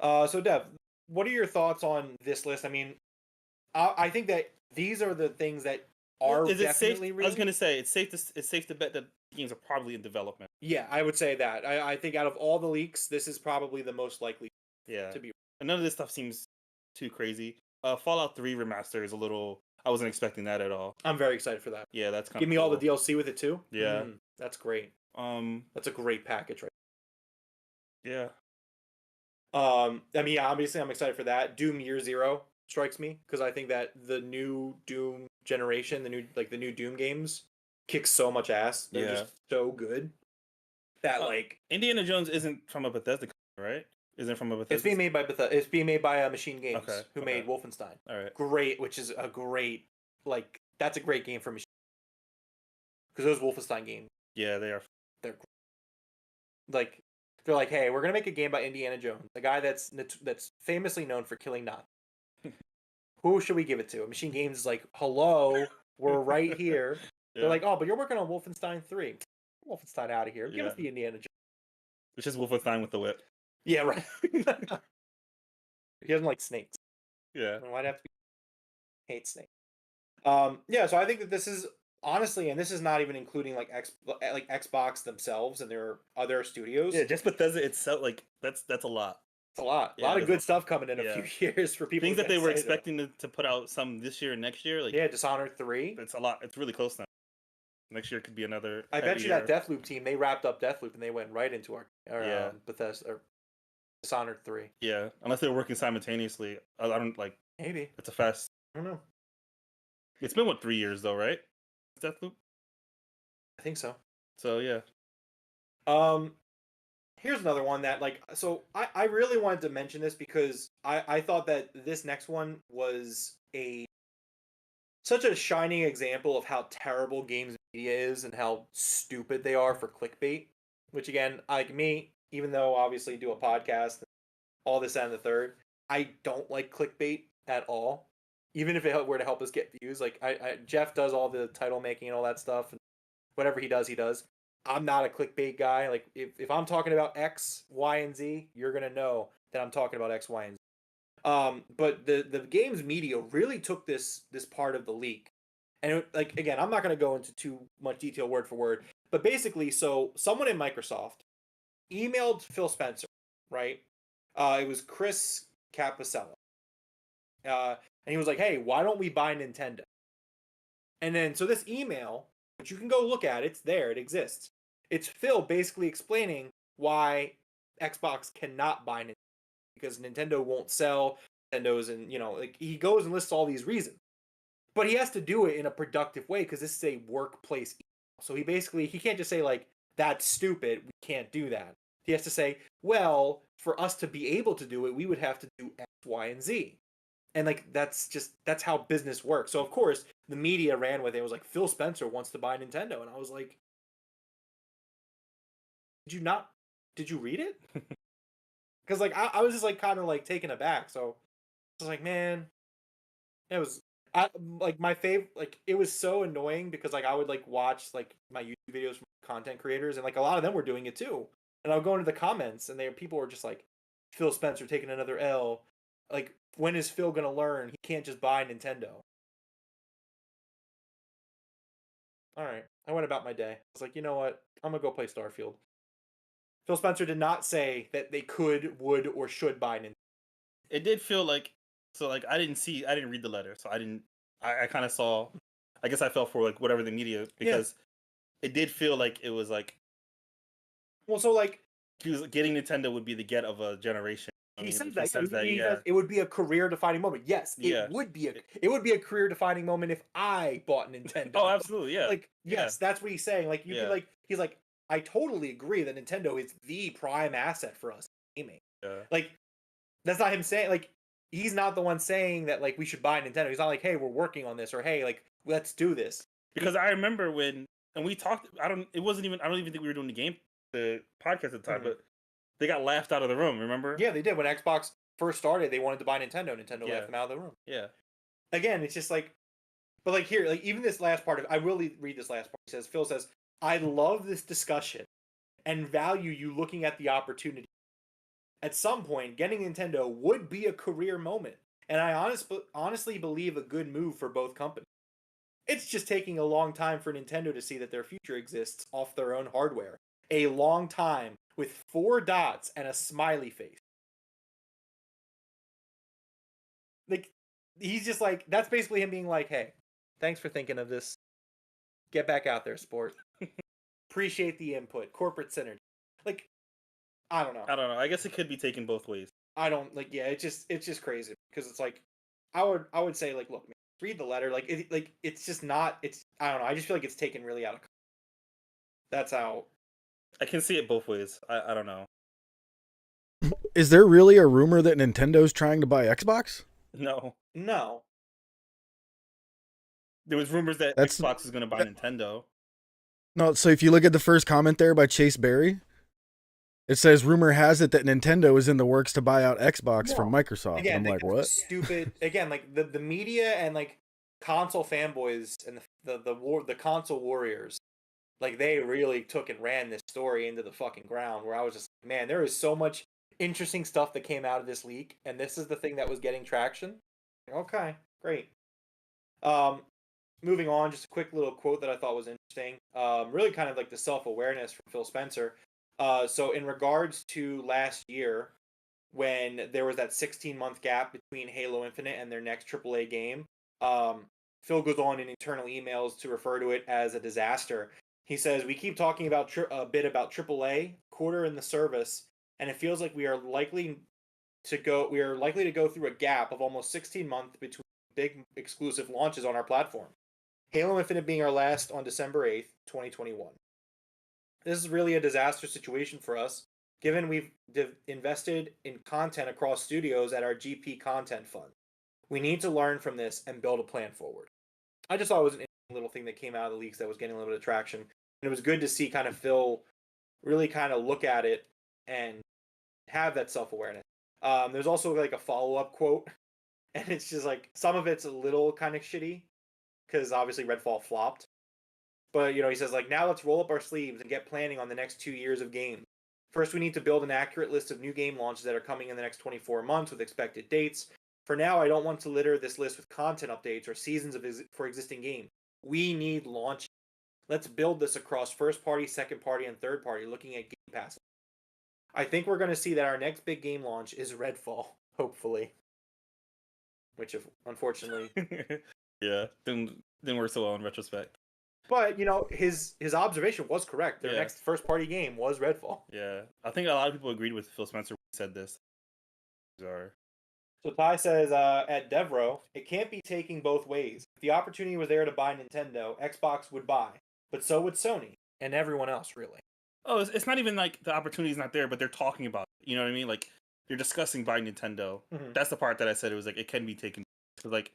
So Dev, what are your thoughts on this list? I mean, I think that these are the things that are definitely safe? real. I was gonna say it's safe to bet that games are probably in development. Yeah, I would say that. I think out of all the leaks, this is probably the most likely. Yeah. To be. And none of this stuff seems too crazy. Fallout 3 remaster is a little. I wasn't expecting that at all. I'm very excited for that. Yeah, that's kind of. Give me cool. all the DLC with it too. Yeah, that's great. That's a great package, right? Yeah. I mean, yeah, obviously, I'm excited for that. Doom Year Zero strikes me because I think that the new Doom generation, the new Doom games, kick so much ass. They're just so good that Indiana Jones isn't from a Bethesda company, right? Isn't from a Bethesda. It's being made by Bethesda. It's being made by Machine Games, who made Wolfenstein. All right. Great, which is a great that's a great game for Machine. Because those Wolfenstein games. Yeah, they are. They're they're like, hey, we're gonna make a game about Indiana Jones, a guy that's famously known for killing Nazis. Who should we give it to? Machine Games is like, hello, we're right here. Yeah. They're like, oh, but you're working on Wolfenstein 3. Wolfenstein out of here. Give us the Indiana Jones. It's just Wolfenstein with the whip. Yeah, right. He doesn't like snakes. Yeah. Why'd it have to be? Hate snakes. Yeah, so I think that this is honestly, and this is not even including Xbox themselves and their other studios. Yeah, just Bethesda itself, that's a lot. It's a lot. A lot of good stuff coming in a few years for people. Things that they were expecting to put out some this year and next year. Dishonored 3. It's a lot. It's really close now. Next year could be another. I bet you that Deathloop team, they wrapped up Deathloop and they went right into our Bethesda or Dishonored 3. Yeah, unless they were working simultaneously. I don't Maybe. It's a fast. I don't know. It's been 3 years though, right? Deathloop. I think so. So yeah. Here's another one that so I really wanted to mention this because I thought that this next one was such a shining example of how terrible games media is and how stupid they are for clickbait. Which again, like me, even though obviously do a podcast, all this and the third, I don't like clickbait at all. Even if it were to help us get views, like Jeff does all the title making and all that stuff, and whatever he does, he does. I'm not a clickbait guy. Like if I'm talking about X, Y, and Z, you're gonna know that I'm talking about X, Y, and Z. But the games media really took this part of the leak, and like again, I'm not gonna go into too much detail word for word, but basically, so someone in Microsoft emailed Phil Spencer, right? It was Chris Capicella, and he was like, "Hey, why don't we buy Nintendo?" And then so this email, which you can go look at, it's there, it exists. It's Phil basically explaining why Xbox cannot buy Nintendo because Nintendo won't sell. Nintendo's and like he goes and lists all these reasons, but he has to do it in a productive way because this is a workplace email. So he can't just say like that's stupid. We can't do that. He has to say, well, for us to be able to do it, we would have to do X, Y, and Z. And like that's how business works. So of course the media ran with it. It was like Phil Spencer wants to buy Nintendo, and I was like, did you read it? Because like I was just like kind of like taken aback. So I was like, man, it was like my favorite. Like it was so annoying because like I would like watch like my YouTube videos from content creators, and like a lot of them were doing it too. And I would go into the comments, and people were just like, Phil Spencer taking another L. Like, when is Phil gonna learn? He can't just buy Nintendo. All right, I went about my day. I was like, you know what? I'm gonna go play Starfield. Phil Spencer did not say that they could, would, or should buy Nintendo. It did feel like I didn't read the letter, so I kind of saw. I guess I fell for like whatever the media because it did feel like it was like. Well, so like he was getting Nintendo would be the get of a generation. He says that it would be a career-defining moment. Yes, it would be a career-defining moment if I bought Nintendo. Oh, absolutely, yeah. Like, yes, that's what he's saying. Like, you'd be like, he's like, I totally agree that Nintendo is the prime asset for us gaming. Yeah. Like, that's not him saying. Like, he's not the one saying that like we should buy Nintendo. He's not like, hey, we're working on this, or hey, like let's do this. Because I remember when we talked. I don't even think we were doing the podcast at the time, but. They got laughed out of the room, remember? Yeah, they did. When Xbox first started, they wanted to buy Nintendo. Nintendo laughed them out of the room. Yeah. Again, it's just like, but like here, like even this last part I will read this last part. Phil says, I love this discussion and value you looking at the opportunity. At some point, getting Nintendo would be a career moment. And I honestly believe a good move for both companies. It's just taking a long time for Nintendo to see that their future exists off their own hardware. A long time with 4 dots and a smiley face. Like, he's just like, that's basically him being like, hey, thanks for thinking of this. Get back out there, sport. Appreciate the input. Corporate synergy. Like, I don't know. I guess it could be taken both ways. I don't like. Yeah, it's just crazy because it's like, I would say like, look, man, read the letter. Like, it's just not. It's I don't know. I just feel like it's taken really out of. That's how. I can see it both ways. I don't know. Is there really a rumor that Nintendo's trying to buy Xbox? No. There was rumors that Xbox is going to buy Nintendo. No, so if you look at the first comment there by Chase Berry, it says, rumor has it that Nintendo is in the works to buy out Xbox from Microsoft. Again, and I'm like, what? Stupid. Again, like the media and like console fanboys and the console warriors, like they really took and ran this story into the fucking ground where I was just like, man, there is so much interesting stuff that came out of this leak, and this is the thing that was getting traction. Okay, great. Moving on, just a quick little quote that I thought was interesting. Really kind of like the self-awareness from Phil Spencer. So in regards to last year, when there was that 16-month gap between Halo Infinite and their next AAA game, Phil goes on in internal emails to refer to it as a disaster. He says, we keep talking about a bit about AAA, quarter in the service, and it feels like we are likely we are likely to go through a gap of almost 16 months between big exclusive launches on our platform. Halo Infinite being our last on December 8th, 2021. This is really a disaster situation for us, given we've invested in content across studios at our GP Content Fund. We need to learn from this and build a plan forward. I just thought it was an interesting little thing that came out of the leaks that was getting a little bit of traction. And it was good to see kind of Phil really kind of look at it and have that self-awareness. There's also like a follow-up quote, and it's just like some of it's a little kind of shitty because obviously Redfall flopped. But he says like, now let's roll up our sleeves and get planning on the next 2 years of games. First, we need to build an accurate list of new game launches that are coming in the next 24 months with expected dates. For now, I don't want to litter this list with content updates or seasons for existing games. We need launch. Let's build this across first party, second party, and third party, looking at Game Pass. I think we're going to see that our next big game launch is Redfall, hopefully. Which, unfortunately... yeah, didn't work so well in retrospect. But, his observation was correct. Their next first party game was Redfall. Yeah, I think a lot of people agreed with Phil Spencer when he said this. So Ty says, at Devroro, it can't be taking both ways. If the opportunity was there to buy Nintendo, Xbox would buy. But so would Sony. And everyone else, really. Oh, it's not even like the opportunity's not there, but they're talking about it. You know what I mean? Like, they're discussing buying Nintendo. Mm-hmm. That's the part that I said it was like, it can be taken. Because, like,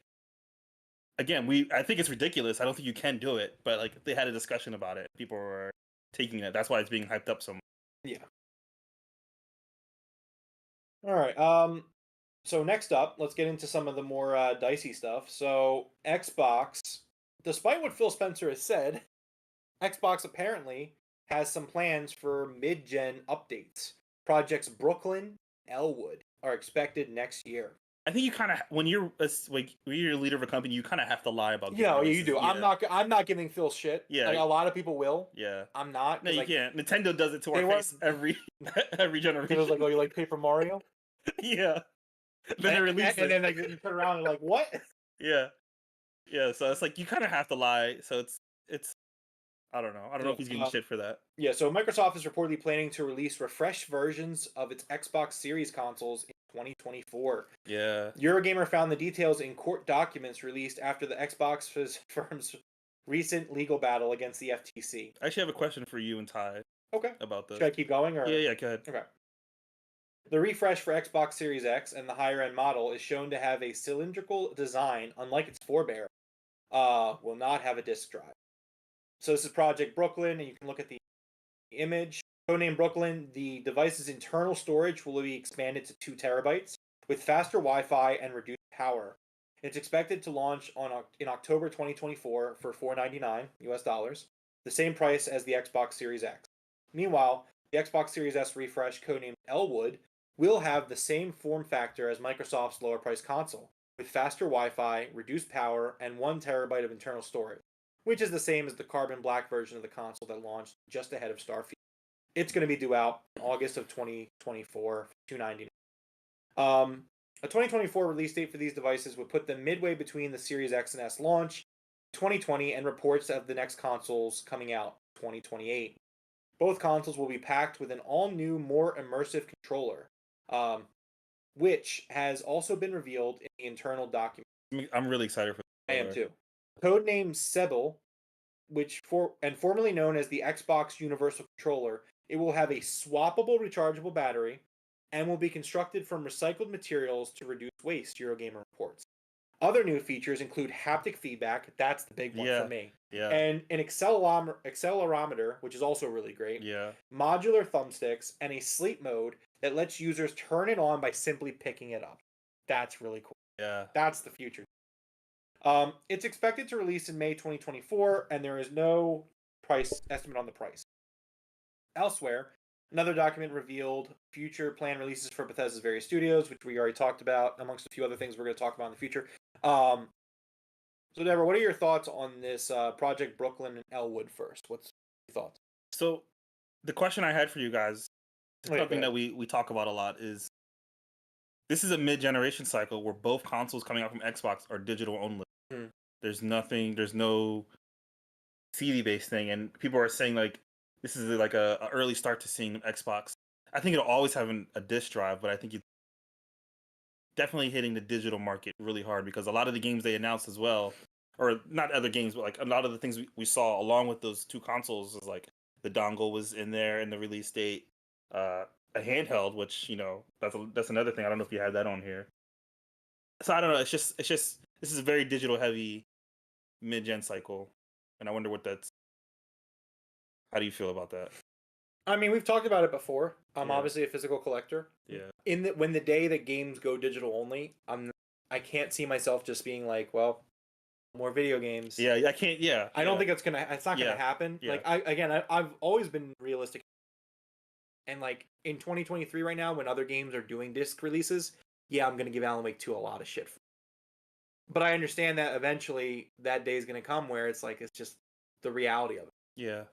again, I think it's ridiculous. I don't think you can do it. But, like, they had a discussion about it. People were taking it. That's why it's being hyped up so much. Yeah. All right. So next up, let's get into some of the more dicey stuff. So Xbox, despite what Phil Spencer has said, Xbox apparently has some plans for mid-gen updates. Projects Brooklyn, Elwood are expected next year. I think you kind of, when you're a leader of a company, you kind of have to lie about. Yeah, you do. Yeah. I'm not giving Phil shit. Yeah, like a lot of people will. Yeah, I'm not. No, you can't. Nintendo does it to our face every generation. It was like, oh, you like Paper Mario? Yeah. Then they release it, and then like, you turn around and like, what? Yeah. So it's like you kind of have to lie. So it's. I don't know. I don't know if he's getting shit for that. Yeah. So Microsoft is reportedly planning to release refreshed versions of its Xbox Series consoles in 2024. Yeah. Eurogamer found the details in court documents released after the Xbox firm's recent legal battle against the FTC. I actually have a question for you and Ty. Okay. About this. Should I keep going? Or? Yeah, go ahead. Okay. The refresh for Xbox Series X and the higher-end model is shown to have a cylindrical design, unlike its forebear. Will not have a disk drive. So this is Project Brooklyn, and you can look at the image. Codename Brooklyn, the device's internal storage will be expanded to 2 terabytes with faster Wi-Fi and reduced power. It's expected to launch in October 2024 for $499 US, the same price as the Xbox Series X. Meanwhile, the Xbox Series S refresh, codenamed Elwood, will have the same form factor as Microsoft's lower-priced console, with faster Wi-Fi, reduced power, and 1 terabyte of internal storage, which is the same as the carbon black version of the console that launched just ahead of Starfield. It's going to be due out in August of 2024, $299. A 2024 release date for these devices would put them midway between the Series X and S launch, 2020, and reports of the next consoles coming out 2028. Both consoles will be packed with an all-new, more immersive controller, which has also been revealed in the internal document. I'm really excited for that. I am too. Codenamed Sebel, formerly known as the Xbox Universal Controller, it will have a swappable rechargeable battery and will be constructed from recycled materials to reduce waste, Eurogamer reports. Other new features include haptic feedback, that's the big one for me. Yeah. And an accelerometer, which is also really great. Yeah. Modular thumbsticks, and a sleep mode that lets users turn it on by simply picking it up. That's really cool. Yeah. That's the future. It's expected to release in May 2024, and there is no price estimate on the price. Elsewhere, another document revealed future planned releases for Bethesda's various studios, which we already talked about, amongst a few other things we're going to talk about in the future. So, Deborah, what are your thoughts on this Project Brooklyn and Elwood first? What's your thoughts? So, the question I had for you guys, something that we talk about a lot, is this is a mid-generation cycle where both consoles coming out from Xbox are digital only. Mm. There's no CD-based thing, and people are saying like this is like a early start to seeing Xbox. I think it'll always have a disk drive, but I think definitely hitting the digital market really hard because a lot of the games they announced as well, or not other games, but like a lot of the things we saw along with those two consoles is like the dongle was in there in the release date, a handheld, which that's another thing. I don't know if you have that on here. So I don't know. It's just this is a very digital heavy mid-gen cycle, and I wonder what that's. How do you feel about that? I mean, we've talked about it before. I'm Yeah. obviously a physical collector. Yeah. When the day that games go digital only, I can't see myself just being like, well, more video games. Yeah, I can't. Yeah, I don't think it's not gonna happen. Yeah. Like I've always been realistic, and like in 2023 right now, when other games are doing disc releases, yeah, I'm gonna give Alan Wake 2 a lot of shit. But I understand that eventually that day is gonna come where it's just the reality of it. Yeah.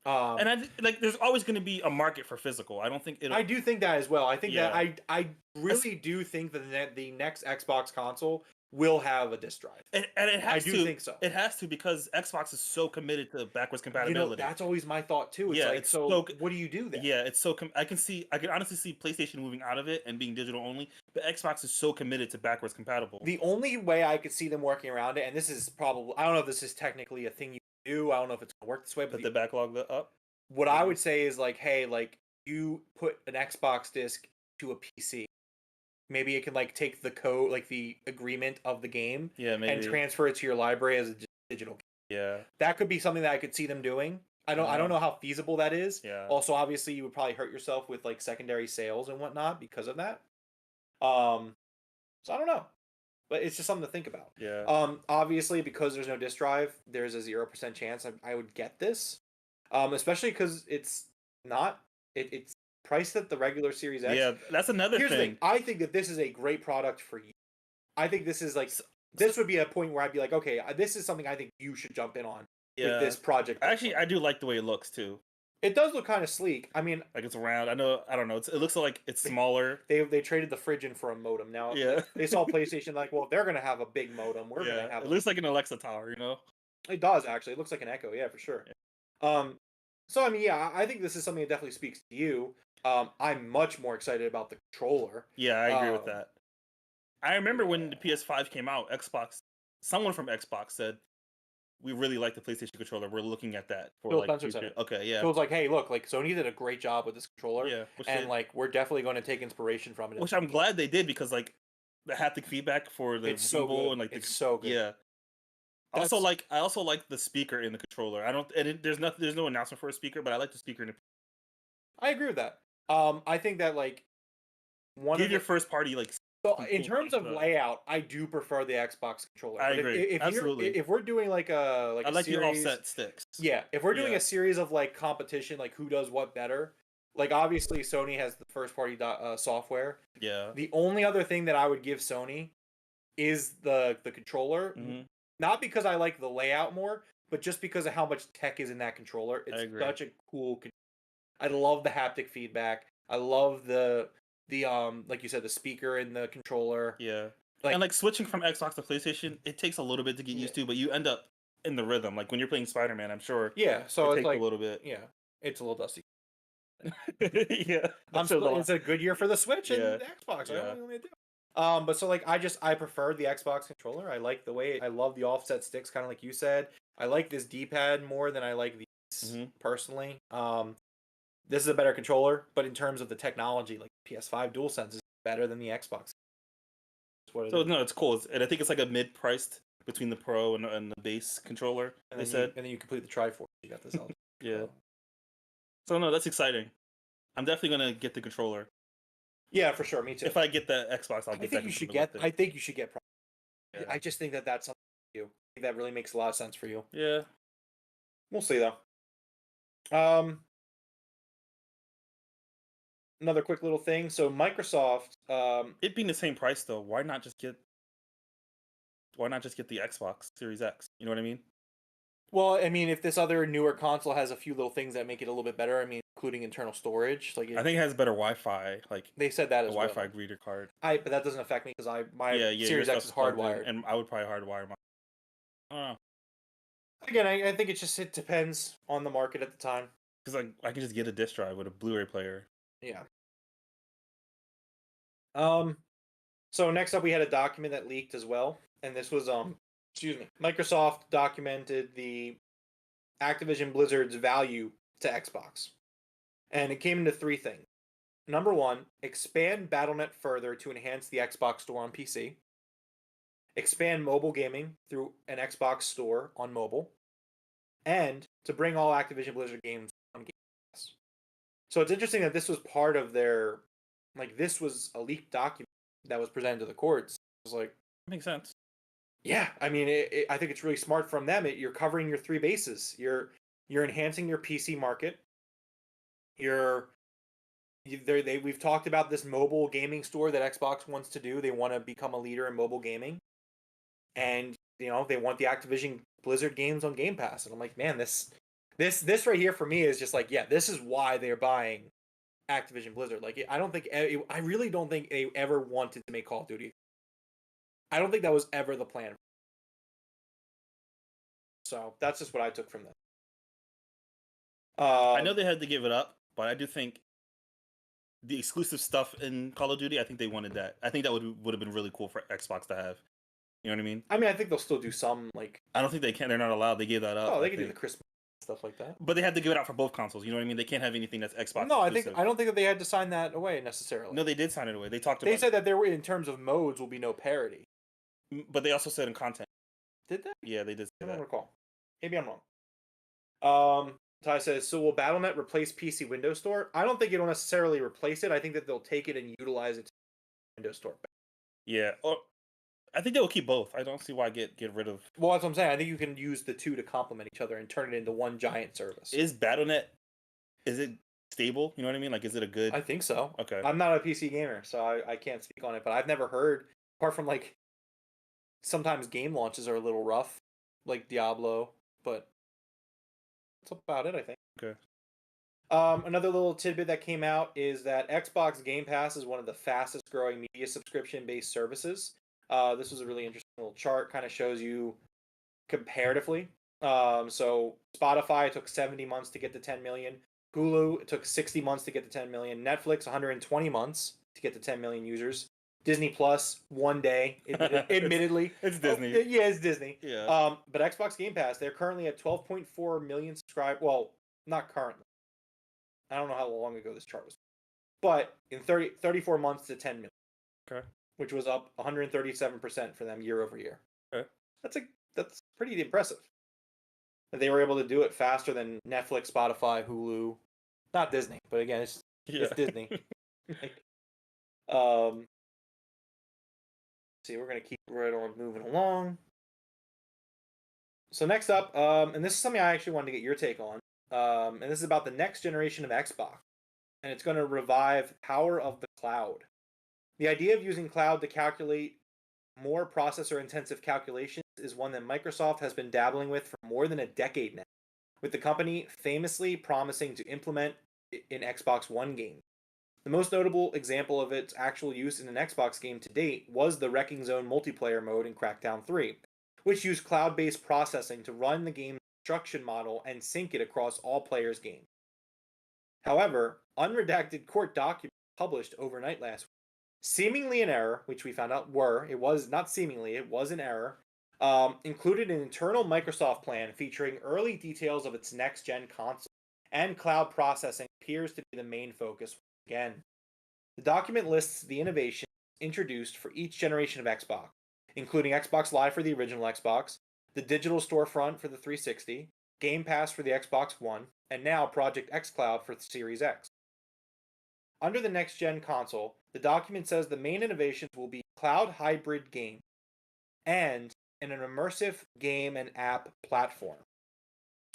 And there's always going to be a market for physical. I don't think I do think that as well. I think that I really That's- do think that the next Xbox console will have a disc drive. and it has to. I do think so. It has to because Xbox is so committed to backwards compatibility. That's always my thought too. It's Yeah, like, it's so so- what do you do then? Yeah, it's so. I can honestly see PlayStation moving out of it and being digital only, but Xbox is so committed to backwards compatible. The only way I could see them working around it, and this is probably, I don't know if this is technically a thing you do. I don't know if it's gonna work this way, but Put the backlog up. what I would say is like, hey, like you put an Xbox disc to a PC. Maybe it can like take the code, like the agreement of the game, Yeah, maybe. and transfer it to your library as a digital game. Yeah. That could be something that I could see them doing. I don't know how feasible that is. Yeah. Also, obviously, you would probably hurt yourself with like secondary sales and whatnot because of that. So I don't know, but it's just something to think about. Yeah. Obviously, because there's no disk drive, there's a 0% chance I would get this. Especially because it's not it's priced at the regular Series X. Yeah, that's another Here's the thing. thing. I think that this is a great product for you. I think this is like this would be a point where I'd be like, okay, this is something I think you should jump in on with this project. Actually, I do like the way it looks too. It does look kind of sleek. I mean, like it's round. I don't know. It looks like it's smaller. They traded the fridge in for a modem. Now they saw PlayStation like, well, they're gonna have a big modem. We're gonna have. It looks like an Alexa tower, It does actually. It looks like an Echo, yeah, for sure. Yeah. So I mean, yeah, I think this is something that definitely speaks to you. I'm much more excited about the controller. Yeah, I agree with that. I remember when the PS5 came out, someone from Xbox said, "We really like the PlayStation controller. We're looking at that for Phil like." Spencer said it. Okay, yeah. Phil's like, "Hey, look, like Sony did a great job with this controller, Yeah, and like we're definitely going to take inspiration from it." Which I'm glad they did because like the haptic feedback for the Rumble and like it's so good. Yeah. I also like the speaker in the controller. There's no announcement for a speaker, but I like the speaker in the. I agree with that. I think that like your first party like. So in terms of layout, I do prefer the Xbox controller. I agree. Absolutely. If we're doing like a I like series, the offset sticks. Yeah, if we're doing a series of like competition, like who does what better, like obviously Sony has the first party software. Yeah. The only other thing that I would give Sony is the controller. Mm-hmm. Not because I like the layout more, but just because of how much tech is in that controller. It's such a cool. I love the haptic feedback. I love the like you said, the speaker in the controller. Yeah. And like switching from Xbox to PlayStation, it takes a little bit to get used to, but you end up in the rhythm. Like when you're playing Spider-Man, I'm sure. Yeah. So it takes like a little bit. Yeah. It's a little dusty. Yeah. It's a good year for the Switch and the Xbox. Yeah. I don't know what to do. But so like I prefer the Xbox controller. I like the way I love the offset sticks, kind of like you said. I like this D-pad more than I like these personally. This is a better controller, but in terms of the technology, like PS5 DualSense is better than the Xbox. No, it's cool, and I think it's like a mid-priced between the Pro and the base controller. And and then you complete the Triforce. You got this. Yeah. So no, that's exciting. I'm definitely gonna get the controller. Yeah, for sure. Me too. If I get the Xbox, I'll get. I think you should get. I think you should get. Yeah. I just think that that's something for you. I think that really makes a lot of sense for you. Yeah. We'll see though. Another quick little thing. So Microsoft. It being the same price though, why not just get the Xbox Series X? You know what I mean? Well, I mean, if this other newer console has a few little things that make it a little bit better, I mean, including internal storage, like I think it has better Wi-Fi. Like they said that as well. Wi-Fi reader card. But that doesn't affect me because my Series X is hardwired, and I would probably hardwire mine. I don't know. Again, I think it depends on the market at the time. Because I can just get a disc drive with a Blu-ray player. Yeah. So next up, we had a document that leaked as well, and this was Microsoft documented the Activision Blizzard's value to Xbox, and it came into three things. Number one, expand BattleNet further to enhance the Xbox store on PC. Expand mobile gaming through an Xbox store on mobile, and to bring all Activision Blizzard games on Game Pass. So it's interesting that this was part of their, this was a leaked document that was presented to the courts. It was like, makes sense. Yeah, I mean, I think it's really smart from them. You're covering your three bases. You're enhancing your PC market. We've talked about this mobile gaming store that Xbox wants to do. They want to become a leader in mobile gaming, and they want the Activision Blizzard games on Game Pass. And I'm like, man, this right here for me is just like, yeah, this is why they're buying Activision Blizzard. Like, I really don't think they ever wanted to make Call of Duty. I don't think that was ever the plan. So that's just what I took from them. I know they had to give it up, but I do think the exclusive stuff in Call of Duty, I think they wanted that. I think that would have been really cool for Xbox to have. You know what I mean? I mean, I think they'll still do some, I don't think they can. They're not allowed. They gave that up. Oh, they can do the Christmas stuff like that. But they had to give it out for both consoles. You know what I mean? They can't have anything that's Xbox No, exclusive. I don't think that they had to sign that away necessarily. No, they did sign it away. They said that there were, in terms of modes, will be no parity. But they also said in content. Did they? Yeah, they did say I that. don't recall. Maybe I'm wrong. Ty says, so will BattleNet replace PC Windows Store? I don't think it'll necessarily replace it. I think that they'll take it and utilize it to Windows Store. Yeah. Or I think they'll keep both. I don't see why get rid of... Well, that's what I'm saying. I think you can use the two to complement each other and turn it into one giant service. Is BattleNet... Is it stable? You know what I mean? Is it a good... I think so. Okay. I'm not a PC gamer, so I can't speak on it, but I've never heard, apart from, sometimes game launches are a little rough, like Diablo, but that's about it, I think. Okay. Another little tidbit that came out is that Xbox Game Pass is one of the fastest growing media subscription-based services. This was a really interesting little chart, kind of shows you comparatively. So Spotify took 70 months to get to 10 million. Hulu took 60 months to get to 10 million. Netflix 120 months to get to 10 million users. Disney Plus 1 day, admittedly. It's Disney. Yeah, it's Disney. Yeah. But Xbox Game Pass, they're currently at 12.4 million subscribers. Well, not currently. I don't know how long ago this chart was. But in 34 months to 10 million. Okay. Which was up 137% for them year over year. Okay. That's pretty impressive. They were able to do it faster than Netflix, Spotify, Hulu. Not Disney, but again, it's Disney. See, we're going to keep right on moving along. So next up, and this is something I actually wanted to get your take on, and this is about the next generation of Xbox, and it's going to revive power of the cloud. The idea of using cloud to calculate more processor-intensive calculations is one that Microsoft has been dabbling with for more than a decade now, with the company famously promising to implement it in Xbox One games. The most notable example of its actual use in an Xbox game to date was the Wrecking Zone multiplayer mode in Crackdown 3, which used cloud-based processing to run the game's instruction model and sync it across all players' games. However, unredacted court documents published overnight last week, seemingly in error, which we found out it was an error, included an internal Microsoft plan featuring early details of its next-gen console, and cloud processing appears to be the main focus again. The document lists the innovations introduced for each generation of Xbox, including Xbox Live for the original Xbox, the digital storefront for the 360, Game Pass for the Xbox One, and now Project xCloud for the Series X. Under the next-gen console, the document says the main innovations will be cloud hybrid game and an immersive game and app platform.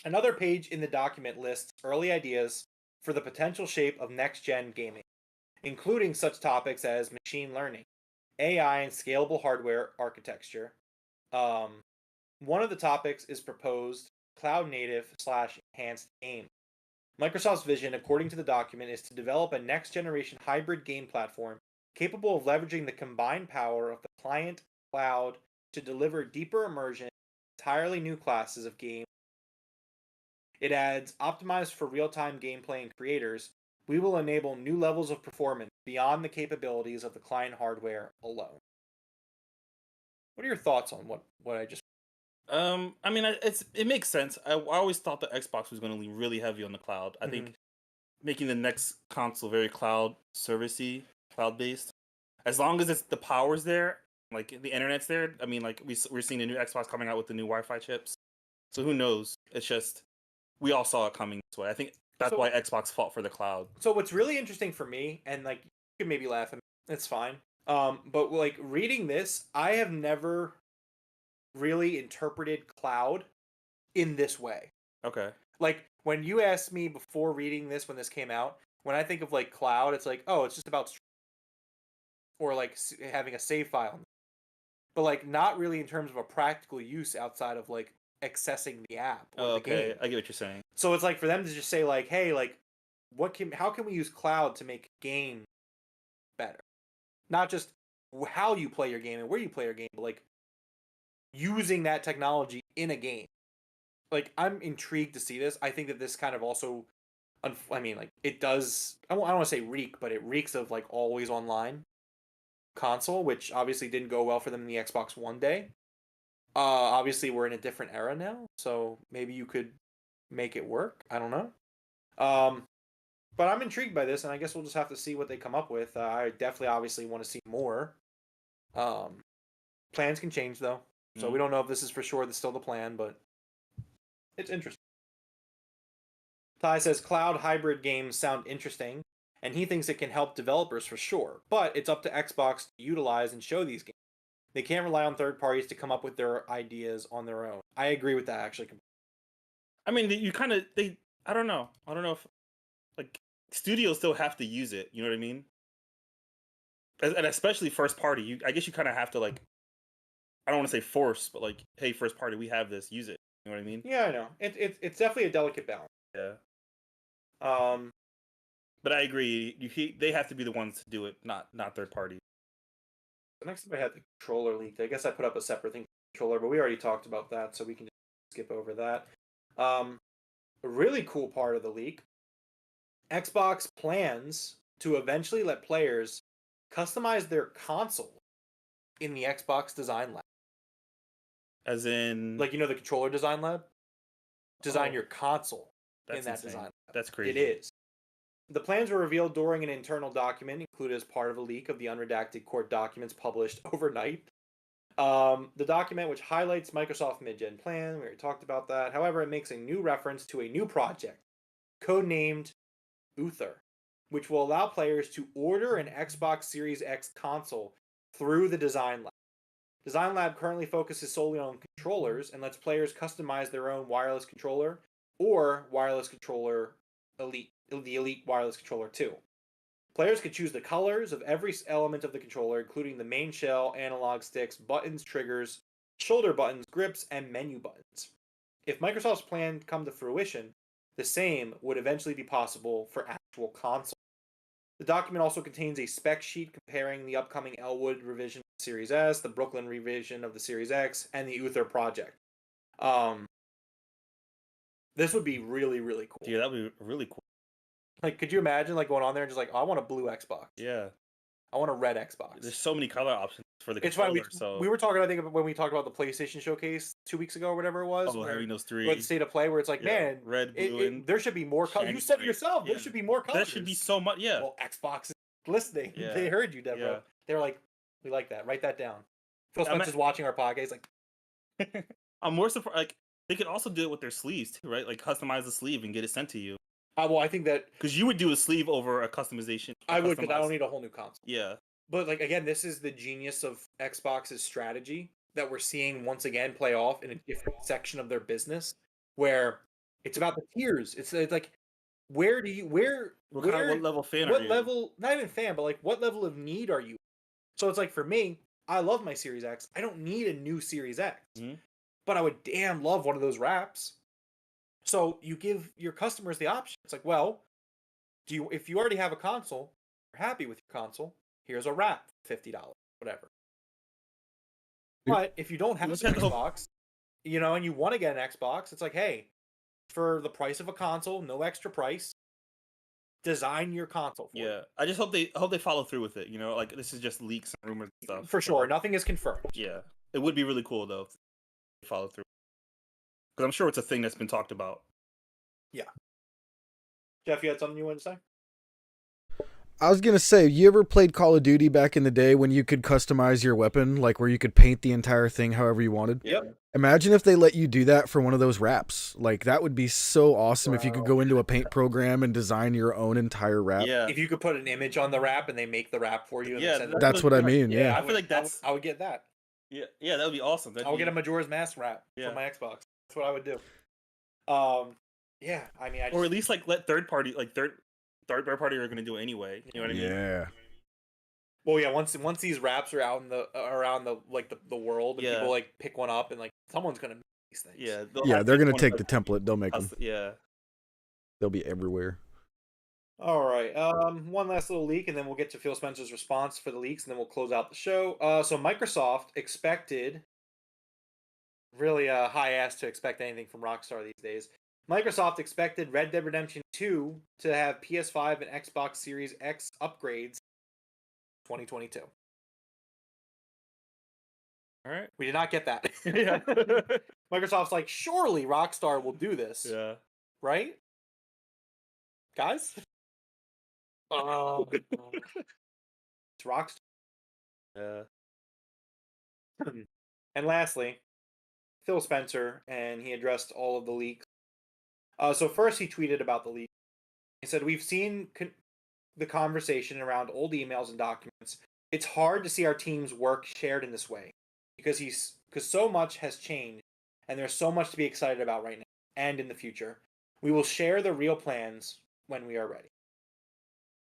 Another page in the document lists early ideas for the potential shape of next-gen gaming, including such topics as machine learning, AI, and scalable hardware architecture. One of the topics is proposed cloud-native/enhanced game. Microsoft's vision, according to the document, is to develop a next-generation hybrid game platform capable of leveraging the combined power of the client cloud to deliver deeper immersion, entirely new classes of game. It adds optimized for real-time gameplay and creators, we will enable new levels of performance beyond the capabilities of the client hardware alone. What are your thoughts on what I just? I mean, it makes sense. I always thought the Xbox was going to lean really heavy on the cloud. I think making the next console very cloud servicey, cloud based, as long as the power's there, like the internet's there. I mean, like we're seeing a new Xbox coming out with the new Wi-Fi chips. So who knows? It's just we all saw it coming this way. I think that's why Xbox fought for the cloud. So what's really interesting for me, and like you can maybe laugh at me, it's fine. But like reading this, I have never really interpreted cloud in this way. Okay. Like when you asked me before reading this when this came out, when I think of like cloud, it's like, oh, it's just about or like having a save file. But like not really in terms of a practical use outside of like accessing the app or the game. I get what you're saying. So it's like for them to just say like, hey, like how can we use cloud to make a game better? Not just how you play your game and where you play your game, but like using that technology in a game. Like I'm intrigued to see this. I think that this kind of also I mean like it does I don't want to say reek, but it reeks of like always online console, which obviously didn't go well for them in the Xbox One day. Obviously we're in a different era now, so maybe you could make it work. I don't know. But I'm intrigued by this, and I guess we'll just have to see what they come up with. I definitely obviously want to see more. Plans can change though, so we don't know if this is for sure. That's still the plan, but it's interesting. Ty says cloud hybrid games sound interesting, and he thinks it can help developers for sure, but it's up to Xbox to utilize and show these games. They can't rely on third parties to come up with their ideas on their own. I agree with that, actually. I mean, you kind of, I don't know. I don't know if, like, studios still have to use it. You know what I mean? And especially first party. I guess you kind of have to, like, I don't want to say force, but, like, hey, first party, we have this. Use it. You know what I mean? Yeah, I know. It's definitely a delicate balance. Yeah. But I agree. They have to be the ones to do it, not third parties. The next time I had the controller leaked, I guess I put up a separate thing for the controller, but we already talked about that, so we can just skip over that. A really cool part of the leak, Xbox plans to eventually let players customize their console in the Xbox Design Lab. As in... Like, you know the controller design lab? Design your console in that insane. design lab. That's crazy. It is. The plans were revealed during an internal document included as part of a leak of the unredacted court documents published overnight. The document, which highlights Microsoft's mid-gen plan, we already talked about that. However, it makes a new reference to a new project, codenamed Uther, which will allow players to order an Xbox Series X console through the Design Lab. Design Lab currently focuses solely on controllers and lets players customize their own wireless controller or wireless controller Elite, the Elite Wireless Controller 2. Players could choose the colors of every element of the controller, including the main shell, analog sticks, buttons, triggers, shoulder buttons, grips, and menu buttons. If Microsoft's plan come to fruition, the same would eventually be possible for actual consoles. The document also contains a spec sheet comparing the upcoming Elwood revision of the Series S, the Brooklyn revision of the Series X, and the Uther project. This would be really, really cool. Yeah, that would be really cool. Like, could you imagine like going on there and just like, oh, I want a blue Xbox. Yeah. I want a red Xbox. There's so many color options for the controller. It's funny. We were talking, I think, when we talked about the PlayStation Showcase 2 weeks ago or whatever it was. Oh, having those three. With State of Play, where it's like, man, red, blue, and there should be more colors. You said it yourself. There should be more colors. There should be so much. Yeah. Well, Xbox is listening. Yeah. They heard you, Devroro. Yeah. They were like, we like that. Write that down. Phil Spencer's watching our podcast. He's like, I'm more surprised. Like, they could also do it with their sleeves too, right? Like, customize the sleeve and get it sent to you. Well, I think that because you would do a sleeve over a customization. I would, because I don't need a whole new console. Yeah. But like again, this is the genius of Xbox's strategy that we're seeing once again play off in a different section of their business, where it's about the tiers. It's like, what level fan are you? What level? Not even fan, but like what level of need are you? So it's like for me, I love my Series X. I don't need a new Series X, but I would damn love one of those wraps. So you give your customers the option. It's like, well, if you already have a console, you're happy with your console, here's a wrap, $50, whatever. But if you don't have an Xbox, and you want to get an Xbox, it's like, hey, for the price of a console, no extra price, design your console for you. Yeah, I just hope they follow through with it. You know, like this is just leaks and rumors and stuff. For sure, nothing is confirmed. Yeah, it would be really cool though if they follow through, because I'm sure it's a thing that's been talked about. Yeah. Jeff, you had something you wanted to say? I was gonna say, you ever played Call of Duty back in the day when you could customize your weapon, like where you could paint the entire thing however you wanted? Yep. Imagine if they let you do that for one of those wraps. Like that would be so awesome if you could go into a paint program and design your own entire wrap. Yeah, If you could put an image on the wrap and they make the wrap for you. And Yeah, they send it That's what I mean. Yeah. I feel like that's I would get that. yeah, that would be awesome. I would get a Majora's Mask wrap for my Xbox. That's what I would do. Yeah, I mean, or at least like let third party are going to do it anyway. You know what I mean? Yeah. Well, yeah. Once these wraps are out in the around the like the world, and people like pick one up, and like someone's gonna make these things. Yeah, Yeah, they're gonna take the template. They'll make them. Yeah, They'll be everywhere. All right. One last little leak, and then we'll get to Phil Spencer's response for the leaks, and then we'll close out the show. So Microsoft expected, really high ass to expect anything from Rockstar these days. Microsoft expected Red Dead Redemption 2 to have PS5 and Xbox Series X upgrades 2022. all right. We did not get that. Yeah. Microsoft's like, surely Rockstar will do this. Yeah. Right? Guys? It's Rockstar. Yeah. And lastly, Phil Spencer, and he addressed all of the leaks. So first he tweeted about the leak. He said, we've seen the conversation around old emails and documents. It's hard to see our team's work shared in this way because so much has changed and there's so much to be excited about right now and in the future. We will share the real plans when we are ready.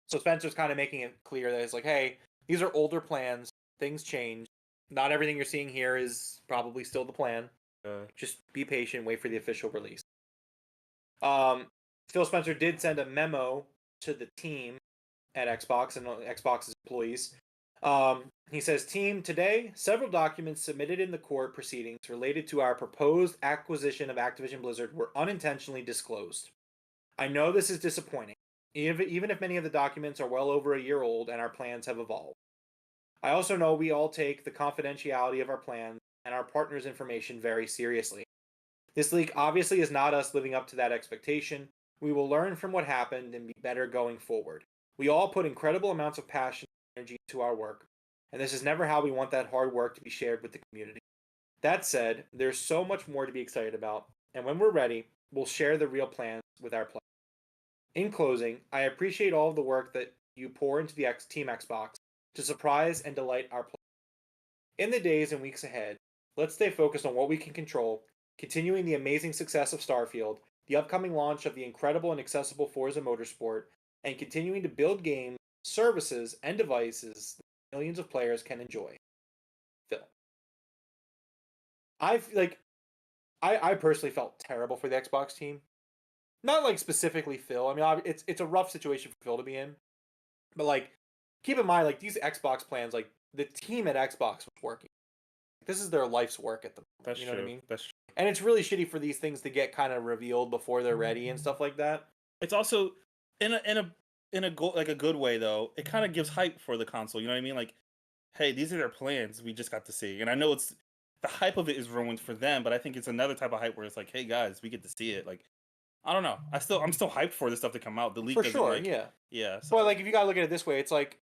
So Spencer's kind of making it clear that it's like, hey, these are older plans. Things change. Not everything you're seeing here is probably still the plan. Just be patient. Wait for the official release. Phil Spencer did send a memo to the team at Xbox and Xbox's employees. He says, team, today, several documents submitted in the court proceedings related to our proposed acquisition of Activision Blizzard were unintentionally disclosed. I know this is disappointing, even if many of the documents are well over a year old and our plans have evolved. I also know we all take the confidentiality of our plans and our partners' information very seriously. This leak obviously is not us living up to that expectation. We will learn from what happened and be better going forward. We all put incredible amounts of passion and energy into our work, and this is never how we want that hard work to be shared with the community. That said, there's so much more to be excited about, and when we're ready, we'll share the real plans with our players. In closing, I appreciate all of the work that you pour into the Team Xbox to surprise and delight our players. In the days and weeks ahead, let's stay focused on what we can control, continuing the amazing success of Starfield, the upcoming launch of the incredible and accessible Forza Motorsport, and continuing to build games, services, and devices that millions of players can enjoy. Phil. I personally felt terrible for the Xbox team. Not like specifically Phil. I mean, it's a rough situation for Phil to be in. But like, keep in mind, like these Xbox plans, like the team at Xbox was working. This is their life's work at the moment. That's you know true. What I mean? That's true. And it's really shitty for these things to get kind of revealed before they're ready and stuff like that. It's also in a good way though. It kind of gives hype for the console. You know what I mean? Like, hey, these are their plans. We just got to see. And I know it's the hype of it is ruined for them, but I think it's another type of hype where it's like, hey guys, we get to see it. Like, I don't know. I'm still hyped for this stuff to come out. The leak For doesn't sure, like, yeah. So But like, if you gotta look at it this way, it's like,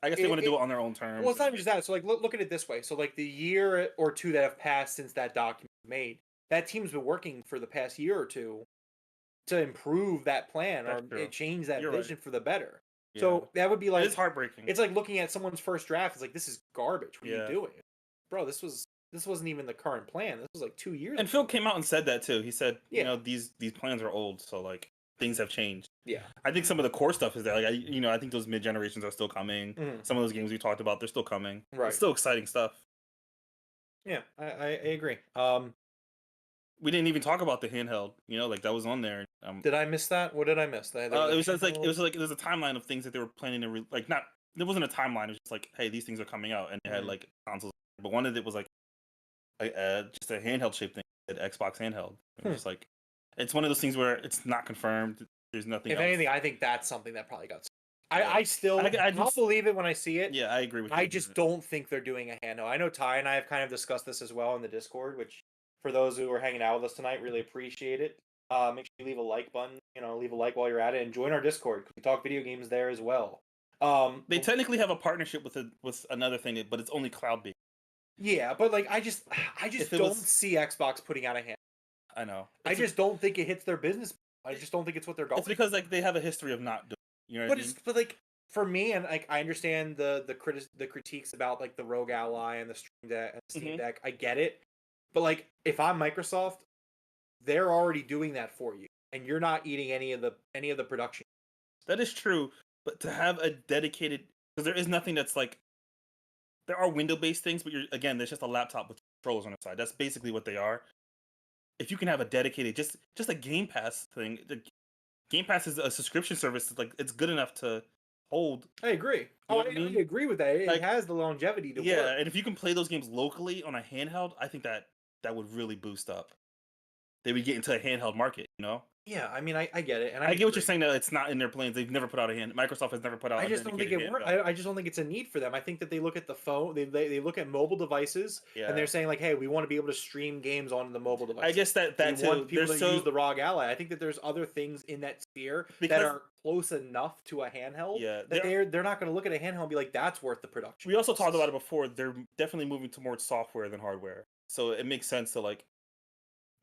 I guess they want to do it on their own terms. Well, it's not even just that. So like, look at it this way. So like, the year or two that have passed since that document was made, that team's been working for the past year or two to improve that plan or change that vision for the better. Yeah. So that would be like, it's heartbreaking. It's like looking at someone's first draft. It's like, this is garbage. What are you doing, bro? This wasn't even the current plan. This was like 2 years. And Phil came out and said that too. He said, you know, these plans are old, so like things have changed. Yeah, I think some of the core stuff is that, like, I think those mid generations are still coming. Mm-hmm. Some of those games we talked about, they're still coming. Right, it's still exciting stuff. Yeah, I agree. We didn't even talk about the handheld. You know, like that was on there. Did I miss that? What did I miss? It was just like there's a timeline of things that they were planning to not. There wasn't a timeline. It was just like, hey, these things are coming out, and they had like consoles. But one of it was like just a handheld shaped thing, an Xbox handheld. It was just like, it's one of those things where it's not confirmed. There's nothing If else. anything, I think that's something that probably got. I still I'll believe it when I see it. Yeah, I agree with you. I just don't think they're doing a handheld. I know Ty and I have kind of discussed this as well in the Discord, which for those who are hanging out with us tonight, really appreciate it. Make sure you leave a like button. Leave a like while you're at it, and join our Discord. We talk video games there as well. They technically have a partnership with another thing, but it's only cloud based. Yeah, but like I just don't see Xbox putting out a hand. I know. I just don't think it hits their business. I just don't think it's what they're going. It's because like they have a history of not doing. You know what I mean? But like for me, and like I understand the critiques about like the Rogue Ally and the Stream Deck and Steam Deck. I get it, but like if I'm Microsoft, they're already doing that for you, and you're not eating any of the production. That is true, but to have a dedicated, because there is nothing that's like. There are window-based things, but there's just a laptop with controllers on the side. That's basically what they are. If you can have a dedicated, just a Game Pass thing, Game Pass is a subscription service. Like it's good enough to hold. I agree. I agree with that. It has the longevity to work. Yeah, and if you can play those games locally on a handheld, I think that would really boost up. They would get into a handheld market, Yeah, I mean, I get it, and I get what you're saying. That it's not in their plans. They've never put out a hand. Microsoft has never put out. I just don't think it works. I just don't think it's a need for them. I think that they look at the phone. They look at mobile devices, and they're saying like, "Hey, we want to be able to stream games onto the mobile device." I guess that too. Want people to use the ROG Ally. I think that there's other things in that sphere that are close enough to a handheld. Yeah, that they're not going to look at a handheld and be like, "That's worth the production." We also talked about it before. They're definitely moving towards software than hardware, so it makes sense to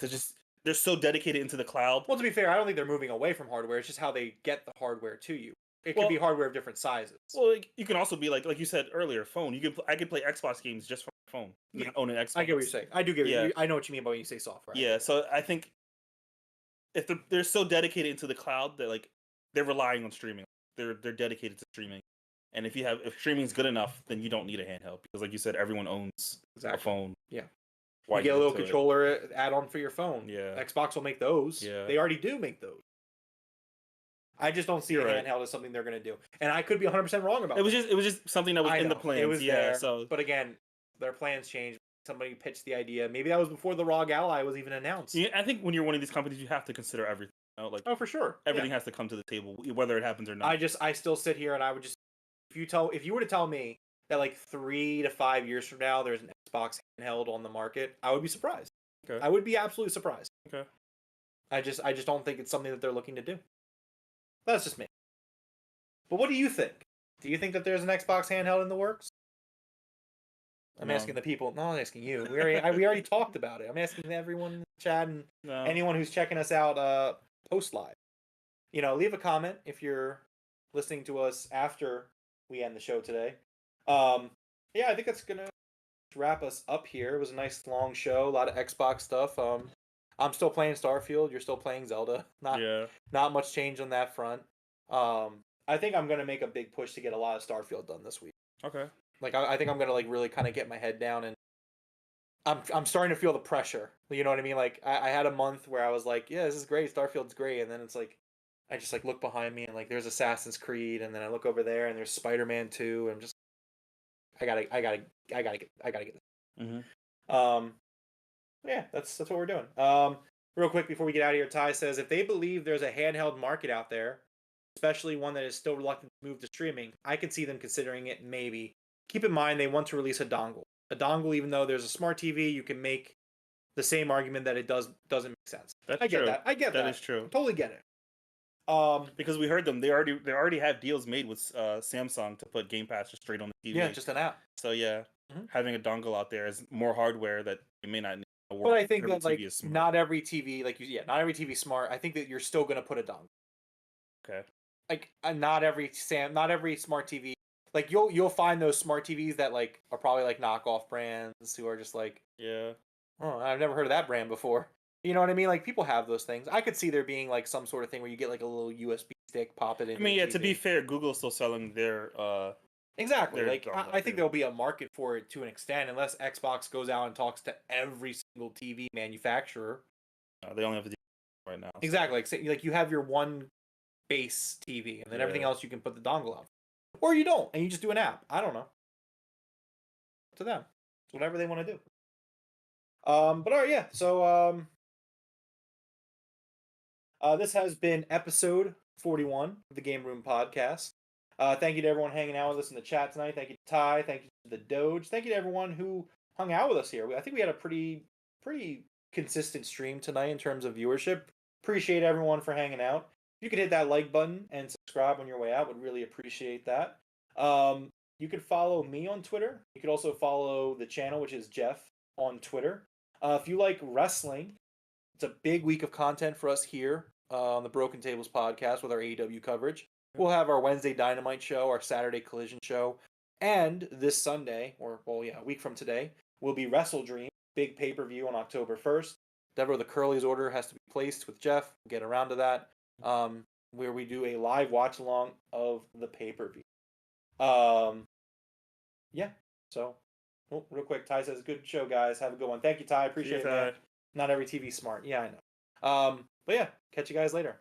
just. They're so dedicated into the cloud. Well, to be fair, I don't think they're moving away from hardware. It's just how they get the hardware to you. It could be hardware of different sizes. Well, you can also be like you said earlier, phone. I could play Xbox games just from my phone. Yeah, own an Xbox. I get what you're saying. I do get. Yeah. I know what you mean by when you say software. Yeah, so I think if they're so dedicated into the cloud that they're relying on streaming. They're dedicated to streaming, and if streaming is good enough, then you don't need a handheld because, like you said, everyone owns a phone. Yeah. Why you get a little controller add-on for your phone. Yeah. Xbox will make those. Yeah. They already do make those. I just don't see a handheld as something they're going to do. And I could be 100% wrong about it. It was just something that was in the plans. It was there. So. But again, their plans changed. Somebody pitched the idea. Maybe that was before the ROG Ally was even announced. Yeah, I think when you're one of these companies, you have to consider everything. Oh, for sure. Everything has to come to the table, whether it happens or not. I still sit here and I would just, if you were to tell me that 3 to 5 years from now there's an Xbox handheld on the market, I would be surprised. Okay. I would be absolutely surprised. Okay. I just don't think it's something that they're looking to do. That's just me. But what do you think? Do you think that there's an Xbox handheld in the works? I'm asking the people. No, I'm asking you. We already talked about it. I'm asking everyone in the chat and anyone who's checking us out post live. Leave a comment if you're listening to us after we end the show today. I think that's gonna wrap us up here. It was a nice long show, a lot of Xbox stuff. I'm still playing Starfield. You're still playing Zelda. Not much change on that front. I think I'm gonna make a big push to get a lot of Starfield done this week. Okay. I think I'm gonna really kind of get my head down, and I'm starting to feel the pressure. You know what I mean? I had a month where I was like, yeah, this is great, Starfield's great, and then it's like I just look behind me and there's Assassin's Creed, and then I look over there and there's Spider-Man 2, and I'm just I gotta get this. Mm-hmm. Yeah, that's what we're doing. Real quick before we get out of here, Ty says if they believe there's a handheld market out there, especially one that is still reluctant to move to streaming, I could see them considering it. Maybe keep in mind they want to release a dongle. Even though there's a smart TV, you can make the same argument that it doesn't make sense. That's I get true. that. I get that. That is true. I totally get it. Because we heard them, they already have deals made with Samsung to put Game Pass just straight on the TV. Yeah, just an app. So having a dongle out there is more hardware that you may not need. But I think that not every TV, not every TV smart. I think that you're still gonna put a dongle. Okay. Not every smart TV. You'll find those smart TVs that are probably knockoff brands who are just oh, I've never heard of that brand before. You know what I mean? People have those things. I could see there being some sort of thing where you get a little USB stick, pop it in. I mean, to be fair, Google's still selling their exactly. I think there'll be a market for it to an extent, unless Xbox goes out and talks to every single TV manufacturer. They only have to do right now. Exactly. You have your one base TV, and then everything else you can put the dongle on, or you don't, and you just do an app. I don't know. To them, it's whatever they want to do. But all right, yeah. So This has been episode 41 of the Game Room Podcast. Thank you to everyone hanging out with us in the chat tonight. Thank you to Ty. Thank you to the Doge. Thank you to everyone who hung out with us here. I think we had a pretty consistent stream tonight in terms of viewership. Appreciate everyone for hanging out. If you could hit that like button and subscribe on your way out, would really appreciate that. You could follow me on Twitter. You could also follow the channel, which is Jeff on Twitter. If you like wrestling, it's a big week of content for us here on the Broken Tables podcast with our AEW coverage. We'll have our Wednesday Dynamite show, our Saturday Collision show, and this Sunday, a week from today, will be Wrestle Dream, big pay-per-view on October 1st. Devroro the Curly's order has to be placed with Jeff. We'll get around to that, where we do a live watch-along of the pay-per-view. So, real quick, Ty says, good show, guys. Have a good one. Thank you, Ty. Appreciate it, man. Not every TV's smart. Yeah, I know. But yeah, catch you guys later.